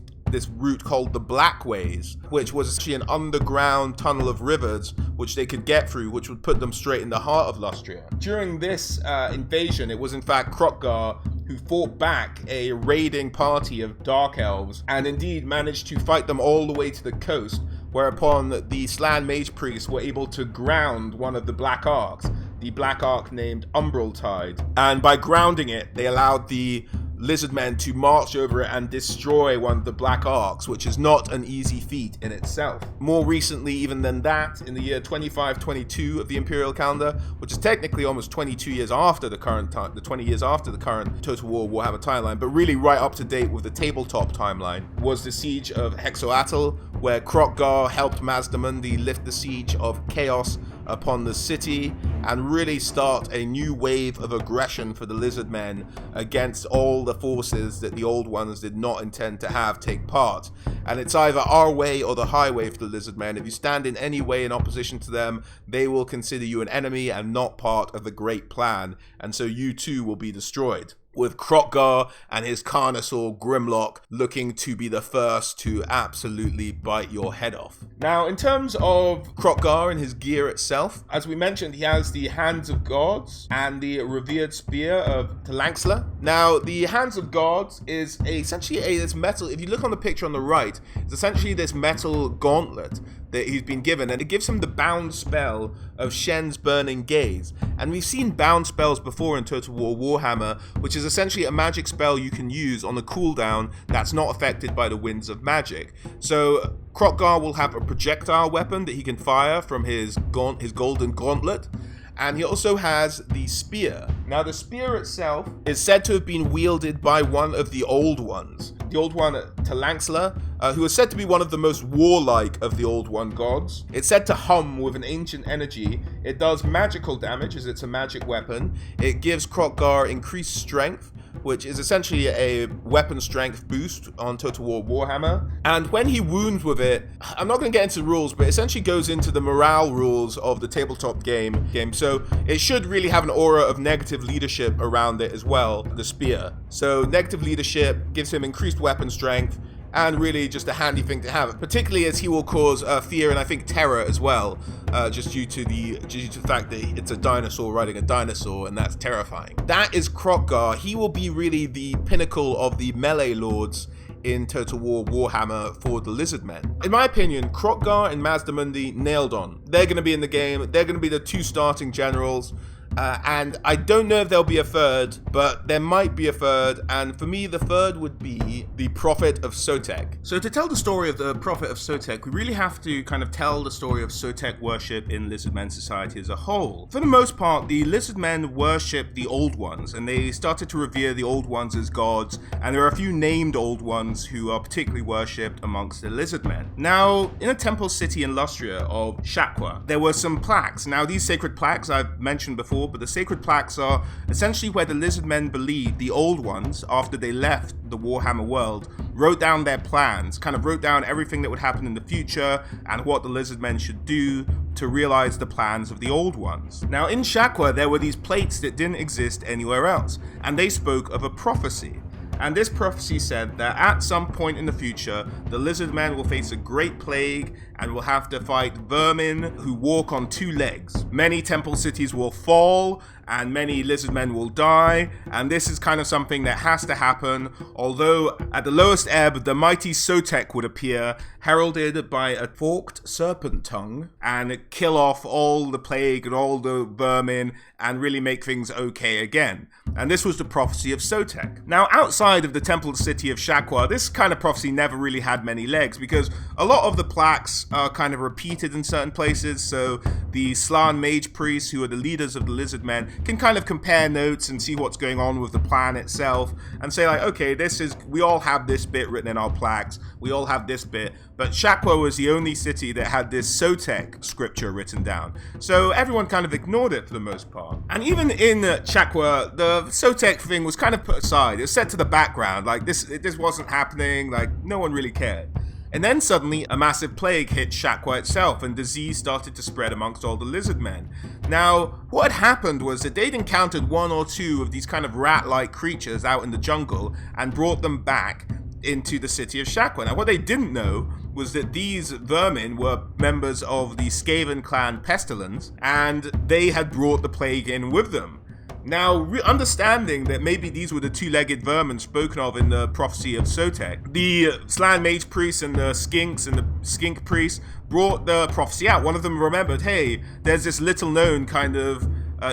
route called the Black Ways, which was actually an underground tunnel of rivers which they could get through, which would put them straight in the heart of Lustria. During this invasion, it was in fact Kroq-Gar who fought back a raiding party of Dark Elves and indeed managed to fight them all the way to the coast, whereupon the Slan Mage Priests were able to ground one of the Black Arcs, the Black Arc named Umbral Tide. And by grounding it, they allowed the Lizardmen to march over it and destroy one of the Black Arcs, which is not an easy feat in itself. More recently even than that, in the year 2522 of the Imperial calendar, which is technically almost 22 years after the current 20 years after the current Total War Warhammer timeline, but really right up to date with the tabletop timeline, was the siege of Exhotl, where Kroq-Gar helped Mazdamundi lift the siege of chaos upon the city and really start a new wave of aggression for the Lizardmen against all the forces that the old ones did not intend to have take part. And it's either our way or the highway for the Lizardmen. If you stand in any way in opposition to them, they will consider you an enemy and not part of the great plan, and so you too will be destroyed. with Kroq-Gar and his Carnosaur Grimlock looking to be the first to absolutely bite your head off. Now, in terms of Kroq-Gar and his gear itself, as we mentioned, he has the Hands of Gods and the Revered Spear of Talaxla. Now, the Hands of Gods is essentially this metal, if you look on the picture on the right, it's essentially this metal gauntlet that he's been given, and it gives him the bound spell of Shen's Burning Gaze. And we've seen bound spells before in Total War Warhammer, which is essentially a magic spell you can use on a cooldown that's not affected by the winds of magic. So Kroq-Gar will have a projectile weapon that he can fire from his golden gauntlet. And he also has the spear. Now, the spear itself is said to have been wielded by one of the Old Ones. The Old One, Talaxla, who is said to be one of the most warlike of the Old One gods. It's said to hum with an ancient energy. It does magical damage as it's a magic weapon. It gives Kroq-Gar increased strength, which is essentially a weapon strength boost on Total War Warhammer. And when he wounds with it, I'm not going to get into the rules, but it essentially goes into the morale rules of the tabletop game. So it should really have an aura of negative leadership around it as well, the spear. So negative leadership gives him increased weapon strength, and really just a handy thing to have, particularly as he will cause fear and I think terror as well, just due to the fact that it's a dinosaur riding a dinosaur, and that's terrifying. That is Kroq-Gar. He will be really the pinnacle of the melee lords in Total War Warhammer for the Lizardmen. In my opinion, Kroq-Gar and Mazdamundi nailed on. They're going to be in the game. They're going to be the two starting generals. And I don't know if there'll be a third, but there might be a third, and for me the third would be the Prophet of Sotek. So to tell the story of the Prophet of Sotek, we really have to kind of tell the story of Sotek worship in Lizardmen society as a whole. For the most part, the Lizardmen worship the Old Ones, and they started to revere the Old Ones as gods, and there are a few named Old Ones who are particularly worshipped amongst the Lizardmen. Now, in a temple city in Lustria of Shaqua, there were some plaques. Now, these sacred plaques I've mentioned before, but the sacred plaques are essentially where the Lizardmen believed the Old Ones, after they left the Warhammer world, wrote down their plans, kind of wrote down everything that would happen in the future and what the Lizardmen should do to realize the plans of the Old Ones. Now, in Shaqua, there were these plates that didn't exist anywhere else, and they spoke of a prophecy. And this prophecy said that at some point in the future, the Lizardmen will face a great plague and will have to fight vermin who walk on two legs. Many temple cities will fall, and many Lizardmen will die, and this is kind of something that has to happen, although at the lowest ebb, the mighty Sotek would appear, heralded by a forked serpent tongue, and kill off all the plague and all the vermin, and really make things okay again. And this was the prophecy of Sotek. Now, outside of the temple city of Shaqua, this kind of prophecy never really had many legs, because a lot of the plaques are kind of repeated in certain places, so the Slan mage priests, who are the leaders of the Lizardmen, can kind of compare notes and see what's going on with the plan itself, and say like, okay, we all have this bit written in our plaques, we all have this bit, but Shaqua was the only city that had this Sotek scripture written down, so everyone kind of ignored it for the most part. And even in Shaqua, the Sotek thing was kind of put aside. It was set to the background, like this wasn't happening, like no one really cared. And then suddenly a massive plague hit Shaqua itself, and disease started to spread amongst all the Lizardmen. Now, what had happened was that they'd encountered one or two of these kind of rat-like creatures out in the jungle and brought them back into the city of Shaqua. Now, what they didn't know was that these vermin were members of the Skaven clan Pestilence, and they had brought the plague in with them. Now, understanding that maybe these were the two-legged vermin spoken of in the prophecy of Sotek, the Slan mage priests and the skinks and the skink priests brought the prophecy out. One of them remembered, hey, there's this little-known kind of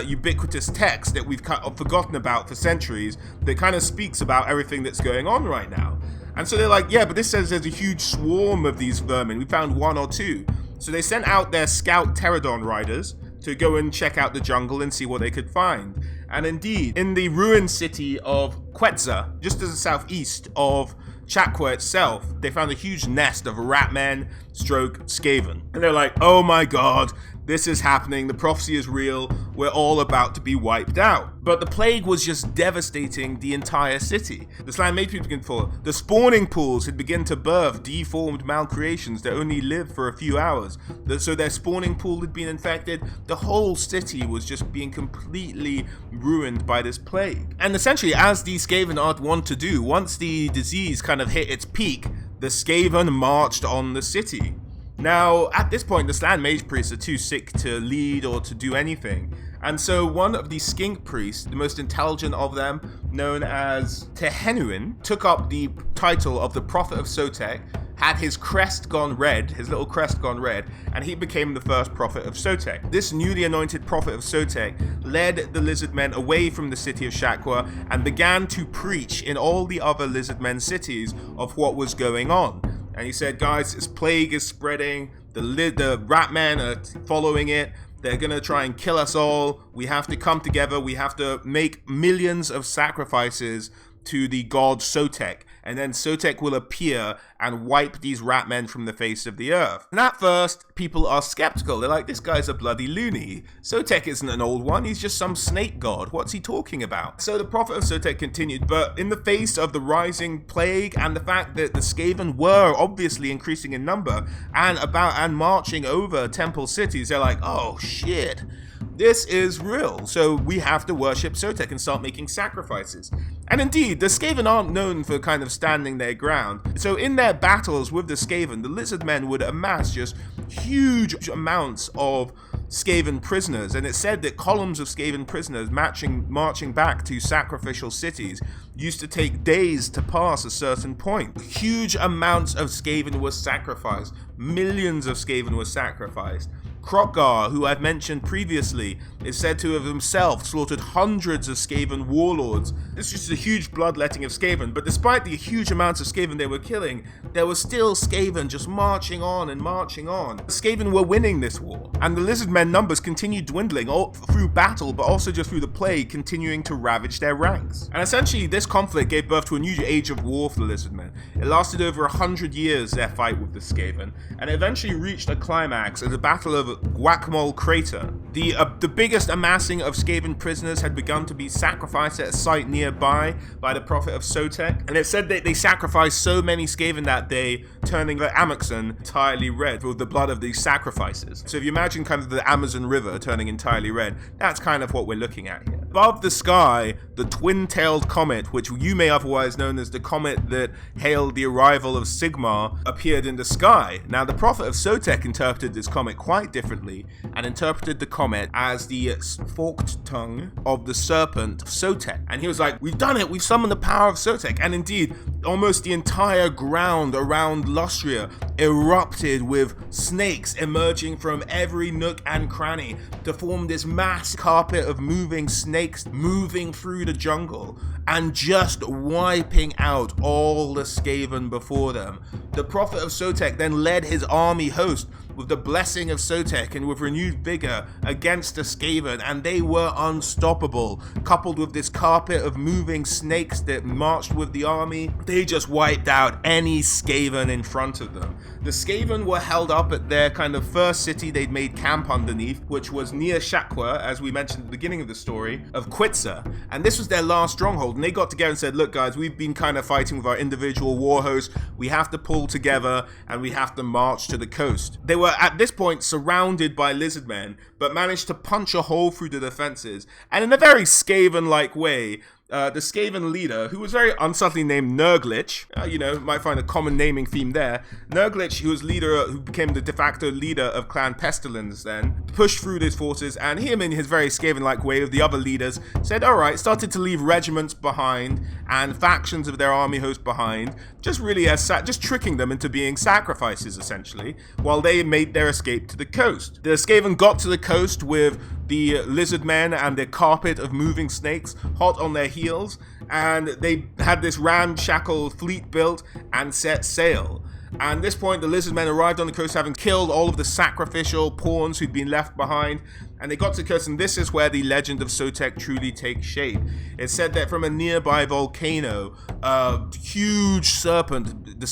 ubiquitous text that we've kind of forgotten about for centuries that kind of speaks about everything that's going on right now. And so they're like, yeah, but this says there's a huge swarm of these vermin. We found one or two. So they sent out their scout pterodon riders to go and check out the jungle and see what they could find. And indeed, in the ruined city of Quetza, just to the southeast of Shaqua itself, they found a huge nest of ratmen stroke Skaven. And they're like, oh my god, this is happening, the prophecy is real, we're all about to be wiped out. But the plague was just devastating the entire city. The Slan made people begin to fall. The spawning pools had begun to birth deformed malcreations that only lived for a few hours. So their spawning pool had been infected. The whole city was just being completely ruined by this plague. And essentially, as the Skaven are wont to do, once the disease kind of hit its peak, the Skaven marched on the city. Now, at this point, the Slan Mage Priests are too sick to lead or to do anything. And so one of the Skink Priests, the most intelligent of them, known as Tehenuin, took up the title of the Prophet of Sotek, had his crest gone red, his little crest gone red, and he became the first Prophet of Sotek. This newly anointed Prophet of Sotek led the Lizardmen away from the city of Shakwa and began to preach in all the other Lizardmen cities of what was going on. And he said, guys, this plague is spreading, the Ratmen are following it, they're gonna try and kill us all, we have to come together, we have to make millions of sacrifices to the god Sotek, and then Sotek will appear and wipe these Ratmen from the face of the earth. And at first, people are skeptical. They're like, this guy's a bloody loony. Sotek isn't an old one, he's just some snake god. What's he talking about? So the Prophet of Sotek continued, but in the face of the rising plague and the fact that the Skaven were obviously increasing in number and marching over temple cities, they're like, oh shit. This is real, so we have to worship Sotek and start making sacrifices. And indeed, the Skaven aren't known for kind of standing their ground. So in their battles with the Skaven, the Lizardmen would amass just huge amounts of Skaven prisoners, and it's said that columns of Skaven prisoners marching back to sacrificial cities used to take days to pass a certain point. Huge amounts of Skaven were sacrificed. Millions of Skaven were sacrificed. Kroq-Gar, who I've mentioned previously, is said to have himself slaughtered hundreds of Skaven warlords. This is just a huge bloodletting of Skaven, but despite the huge amounts of Skaven they were killing, there were still Skaven just marching on and marching on. The Skaven were winning this war, and the Lizardmen numbers continued dwindling all through battle, but also just through the plague continuing to ravage their ranks. And essentially, this conflict gave birth to a new age of war for the Lizardmen. It lasted over 100 years, their fight with the Skaven, and it eventually reached a climax at the Battle of Guacamole Crater. The biggest amassing of Skaven prisoners had begun to be sacrificed at a site nearby by the Prophet of Sotek, and it said that they sacrificed so many Skaven that day, turning the Amazon entirely red with the blood of these sacrifices. So if you imagine kind of the Amazon River turning entirely red, that's kind of what we're looking at here. Above the sky, the twin-tailed comet, which you may otherwise know as the comet that hailed the arrival of Sigmar, appeared in the sky. Now, the Prophet of Sotek interpreted this comet quite differently, and interpreted the comet as the forked tongue of the serpent of Sotek. And he was like, we've done it, we've summoned the power of Sotek. And indeed, almost the entire ground around Lustria erupted with snakes emerging from every nook and cranny to form this mass carpet of moving snakes moving through the jungle and just wiping out all the Skaven before them. The Prophet of Sotek then led his army host with the blessing of Sotek and with renewed vigor against the Skaven, and they were unstoppable. Coupled with this carpet of moving snakes that marched with the army, they just wiped out any Skaven in front of them. The Skaven were held up at their kind of first city they'd made camp underneath, which was near Shakwa, as we mentioned at the beginning of the story, of Quitza, and this was their last stronghold. And they got together and said, look guys, we've been kind of fighting with our individual war hosts, we have to pull together and we have to march to the coast. They were at this point surrounded by Lizardmen, but managed to punch a hole through the defenses, and in a very Skaven-like way, the Skaven leader, who was very unsubtly named Nurglich, might find a common naming theme there. Nurglich, who became the de facto leader of Clan Pestilence then, pushed through these forces, and him in his very Skaven-like way with the other leaders said, alright, started to leave regiments behind and factions of their army host behind, just really just tricking them into being sacrifices essentially, while they made their escape to the coast. The Skaven got to the coast with the Lizardmen and their carpet of moving snakes hot on their heels, and they had this ramshackle fleet built and set sail. And at this point, the Lizardmen arrived on the coast having killed all of the sacrificial pawns who'd been left behind, and they got to the coast, and this is where the legend of Sotek truly takes shape. It's said that from a nearby volcano, a huge serpent, a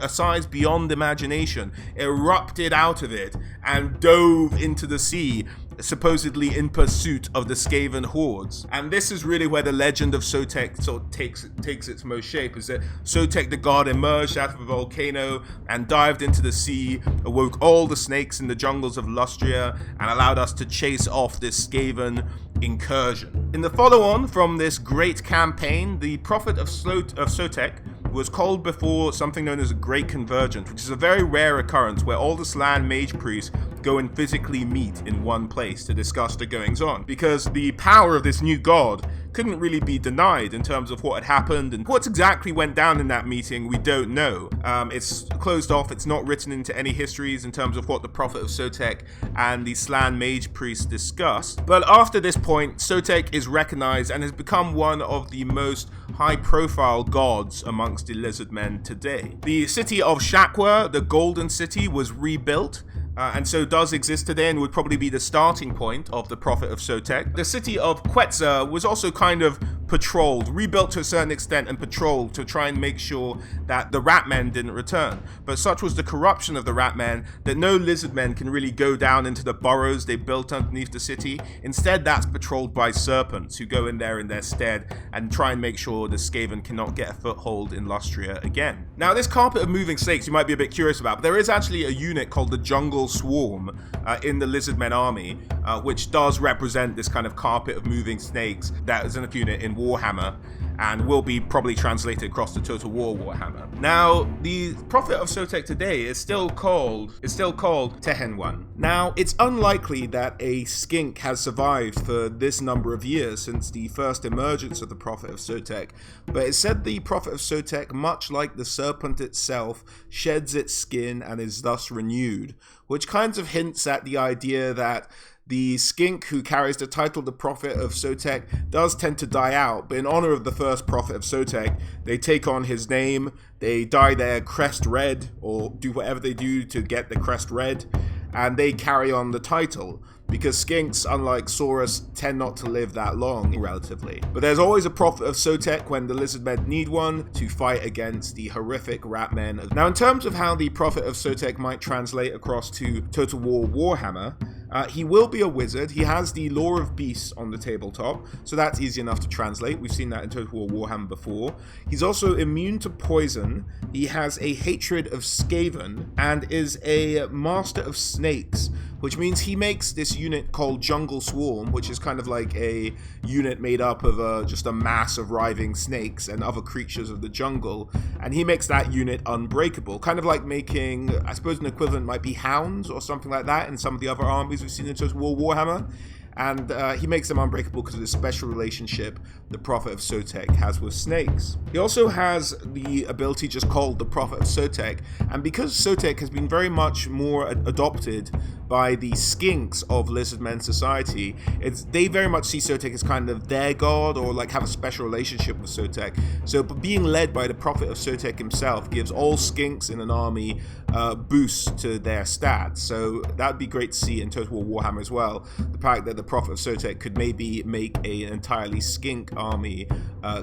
size beyond imagination, erupted out of it and dove into the sea, supposedly in pursuit of the Skaven hordes. And this is really where the legend of Sotek sort of takes its most shape, is that Sotek the god emerged out of a volcano and dived into the sea, awoke all the snakes in the jungles of Lustria, and allowed us to chase off this Skaven incursion. In the follow-on from this great campaign, the prophet of Sotek was called before something known as a Great Convergence, which is a very rare occurrence where all the Slan mage priests go and physically meet in one place to discuss the goings-on, because the power of this new god couldn't really be denied in terms of what had happened, and what exactly went down in that meeting we don't know. It's closed off, it's not written into any histories in terms of what the prophet of Sotek and the Slan mage priests discussed. But after this point, Sotek is recognized and has become one of the most high-profile gods amongst the Lizardmen today. The city of Shakwa, the Golden City, was rebuilt, and so does exist today and would probably be the starting point of the prophet of Sotek. The city of Quetzal was also kind of patrolled, rebuilt to a certain extent and patrolled to try and make sure that the Ratmen didn't return. But such was the corruption of the Ratmen that no Lizardmen can really go down into the burrows they built underneath the city. Instead, that's patrolled by serpents who go in there in their stead and try and make sure the Skaven cannot get a foothold in Lustria again. Now, this carpet of moving snakes you might be a bit curious about, but there is actually a unit called the Jungle Swarm in the Lizardmen army, which does represent this kind of carpet of moving snakes that is in a unit in Warhammer, and will be probably translated across the Total War Warhammer. Now, the prophet of Sotek today is still called Tehenwan. Now, it's unlikely that a skink has survived for this number of years since the first emergence of the prophet of Sotek, but it's said the prophet of Sotek, much like the serpent itself, sheds its skin and is thus renewed, which kind of hints at the idea that the skink who carries the title the prophet of Sotek does tend to die out, but in honor of the first prophet of Sotek, they take on his name, they dye their crest red, or do whatever they do to get the crest red, and they carry on the title, because skinks, unlike Saurus, tend not to live that long, relatively. But there's always a prophet of Sotek when the Lizardmen need one to fight against the horrific Ratmen. Now, in terms of how the prophet of Sotek might translate across to Total War Warhammer, he will be a wizard. He has the Lore of Beasts on the tabletop, so that's easy enough to translate. We've seen that in Total War Warhammer before. He's also immune to poison. He has a hatred of Skaven and is a master of snakes, which means he makes this unit called Jungle Swarm, which is kind of like a unit made up of just a mass of writhing snakes and other creatures of the jungle, and he makes that unit unbreakable, kind of like making, I suppose an equivalent might be hounds or something like that in some of the other armies we've seen in Total War Warhammer. And he makes them unbreakable because of this special relationship the Prophet of Sotek has with snakes. He also has the ability just called the Prophet of Sotek, and because Sotek has been very much more adopted by the skinks of Lizardmen society, they very much see Sotek as kind of their god, or like have a special relationship with Sotek. So being led by the Prophet of Sotek himself gives all skinks in an army boost to their stats. So that'd be great to see in Total War Warhammer as well. The fact that the Prophet of Sotek could maybe make an entirely skink army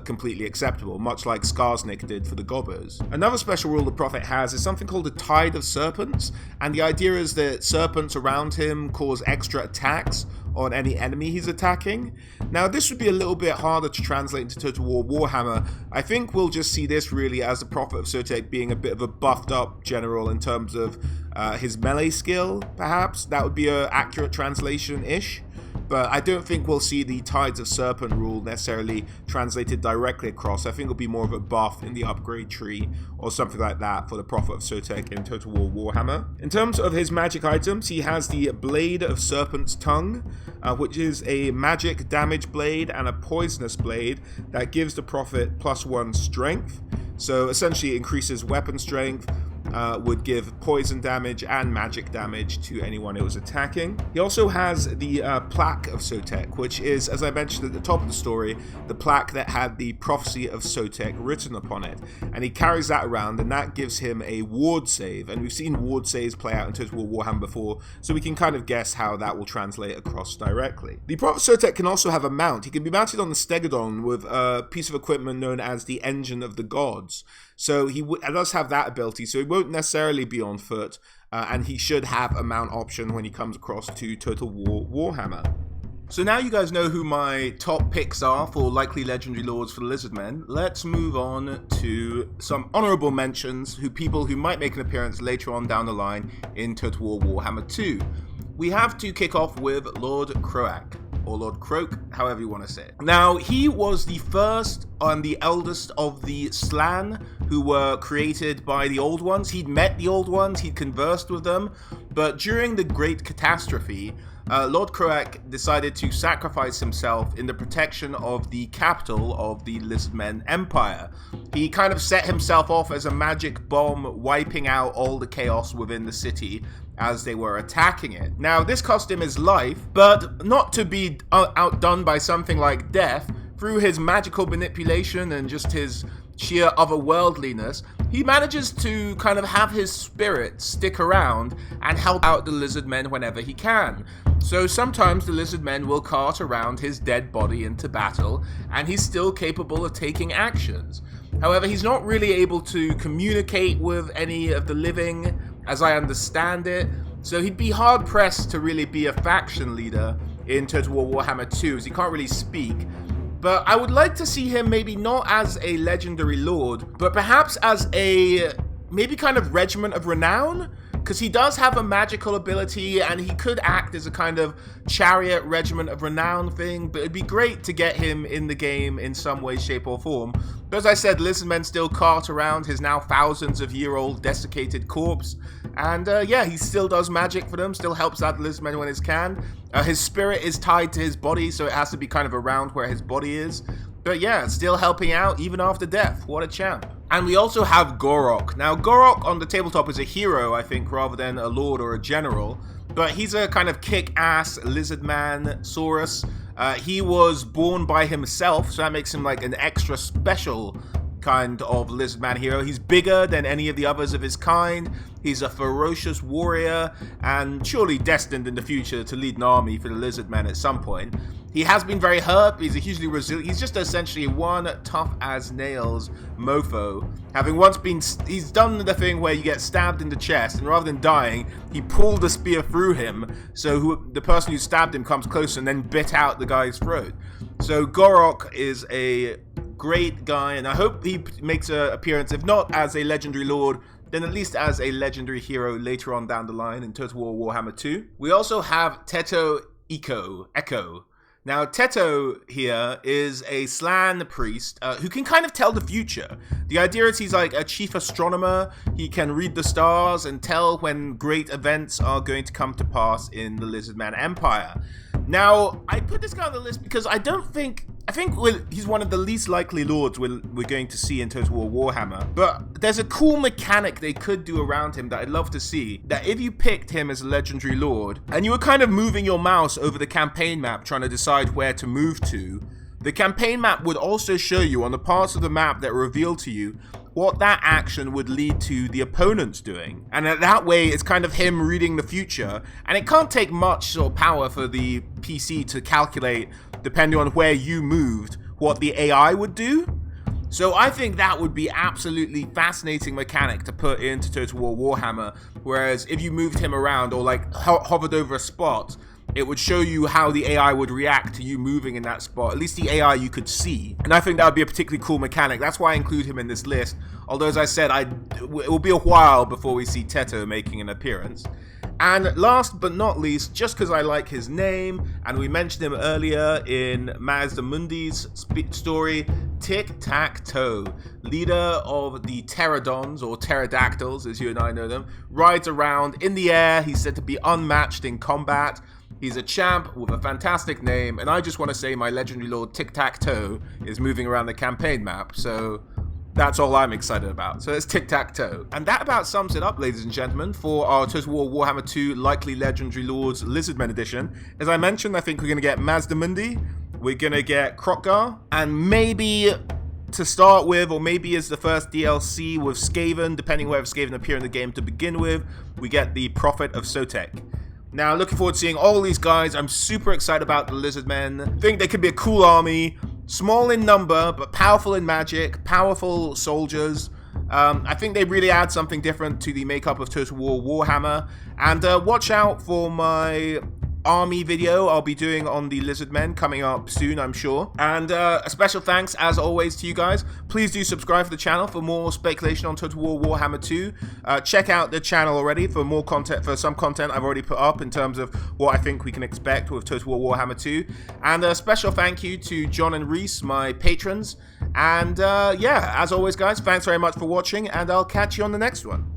completely acceptable, much like Skarsnik did for the Gobbers. Another special rule the Prophet has is something called the Tide of Serpents, and the idea is that serpents around him cause extra attacks on any enemy he's attacking. Now, this would be a little bit harder to translate into Total War Warhammer. I think we'll just see this really as the Prophet of Sotek being a bit of a buffed up general in terms of his melee skill, perhaps. That would be an accurate translation-ish. But I don't think we'll see the Tides of Serpent rule necessarily translated directly across. I think it'll be more of a buff in the upgrade tree or something like that for the Prophet of Sotek in Total War Warhammer. In terms of his magic items, he has the Blade of Serpent's Tongue, which is a magic damage blade and a poisonous blade that gives the Prophet +1 strength. So essentially it increases weapon strength, would give poison damage and magic damage to anyone it was attacking. He also has the plaque of Sotek, which is, as I mentioned at the top of the story, the plaque that had the prophecy of Sotek written upon it. And he carries that around, and that gives him a ward save. And we've seen ward saves play out in Total War Warhammer before, so we can kind of guess how that will translate across directly. The Prophet Sotek can also have a mount. He can be mounted on the Stegodon with a piece of equipment known as the Engine of the Gods. So he does have that ability, so he won't necessarily be on foot, and he should have a mount option when he comes across to Total War Warhammer. So now you guys know who my top picks are for likely legendary lords for the Lizardmen. Let's move on to some honorable mentions, people who might make an appearance later on down the line in Total War Warhammer 2. We have to kick off with Lord Kroq, or Lord Kroq, however you want to say it. Now, he was the first and the eldest of the Slann who were created by the Old Ones. He'd met the Old Ones, he'd conversed with them, but during the Great Catastrophe, Lord Kroq decided to sacrifice himself in the protection of the capital of the Lizardmen Empire. He kind of set himself off as a magic bomb, wiping out all the chaos within the city as they were attacking it. Now, this cost him his life, but not to be outdone by something like death. Through his magical manipulation and just his sheer otherworldliness, he manages to kind of have his spirit stick around and help out the Lizardmen whenever he can. So sometimes the Lizardmen will cart around his dead body into battle, and he's still capable of taking actions. However, he's not really able to communicate with any of the living, as I understand it, so he'd be hard-pressed to really be a faction leader in Total War Warhammer 2, as he can't really speak. But I would like to see him maybe not as a legendary lord, but perhaps as a maybe kind of regiment of renown, because he does have a magical ability and he could act as a kind of chariot regiment of renown thing, but it'd be great to get him in the game in some way, shape or form. But as I said, Lizardmen still cart around his now thousands of year old desiccated corpse, and yeah, he still does magic for them, still helps out the Lizardmen when he can. His spirit is tied to his body, so it has to be kind of around where his body is. But yeah, still helping out even after death. What a champ. And we also have Kroq. Now, Kroq on the tabletop is a hero, I think, rather than a lord or a general. But he's a kind of kick-ass lizardman Saurus. He was born by himself, so that makes him like an extra special kind of lizardman hero. He's bigger than any of the others of his kind. He's a ferocious warrior, and surely destined in the future to lead an army for the Lizardmen at some point. He has been very hurt, but he's a hugely resilient. He's just essentially one tough as nails mofo. Having once been, he's done the thing where you get stabbed in the chest, and rather than dying, he pulled the spear through him, so the person who stabbed him comes closer and then bit out the guy's throat. So Kroq is a great guy, and I hope he makes an appearance, if not as a legendary lord, then at least as a legendary hero later on down the line in Total War Warhammer 2. We also have Teto Echo. Now, Teto here is a Slann priest who can kind of tell the future. The idea is he's like a chief astronomer. He can read the stars and tell when great events are going to come to pass in the Lizardman Empire. Now, I put this guy on the list because I think he's one of the least likely lords we're going to see in Total War Warhammer. But there's a cool mechanic they could do around him that I'd love to see. That if you picked him as a legendary lord, and you were kind of moving your mouse over the campaign map trying to decide where to move to, the campaign map would also show you on the parts of the map that reveal to you what that action would lead to the opponents doing. And that way, it's kind of him reading the future. And it can't take much sort of power for the PC to calculate, depending on where you moved, what the AI would do. So I think that would be absolutely fascinating mechanic to put into Total War Warhammer. Whereas if you moved him around or like hovered over a spot, it would show you how the AI would react to you moving in that spot, at least the AI you could see. And I think that would be a particularly cool mechanic. That's why I include him in this list. Although, as I said, it will be a while before we see Teto making an appearance. And last but not least, just because I like his name, and we mentioned him earlier in Mazdamundi's story, Tic-Tac-Toe, leader of the pterodons, or pterodactyls as you and I know them, rides around in the air. He's said to be unmatched in combat. He's a champ with a fantastic name, and I just want to say my legendary lord Tic-Tac-Toe is moving around the campaign map, so That's all I'm excited about. So it's tic-tac-toe. And that about sums it up, ladies and gentlemen, for our Total War Warhammer 2 Likely Legendary Lords Lizardmen edition. As I mentioned, I think we're going to get Mazdamundi, we're going to get Kroq-Gar, and maybe to start with, or maybe as the first DLC with Skaven, depending whether Skaven appear in the game to begin with, we get the Prophet of Sotek. Now, looking forward to seeing all these guys. I'm super excited about the Lizardmen. I think they could be a cool army. Small in number, but powerful in magic. Powerful soldiers. I think they really add something different to the makeup of Total War Warhammer. And watch out for my army video I'll be doing on the Lizardmen coming up soon, I'm sure. And a special thanks, as always, to you guys. Please do subscribe to the channel for more speculation on Total War Warhammer 2. Check out the channel already for more content, for some content I've already put up in terms of what I think we can expect with Total War Warhammer 2. And a special thank you to John and Reese, my patrons. And yeah, as always, guys, thanks very much for watching, and I'll catch you on the next one.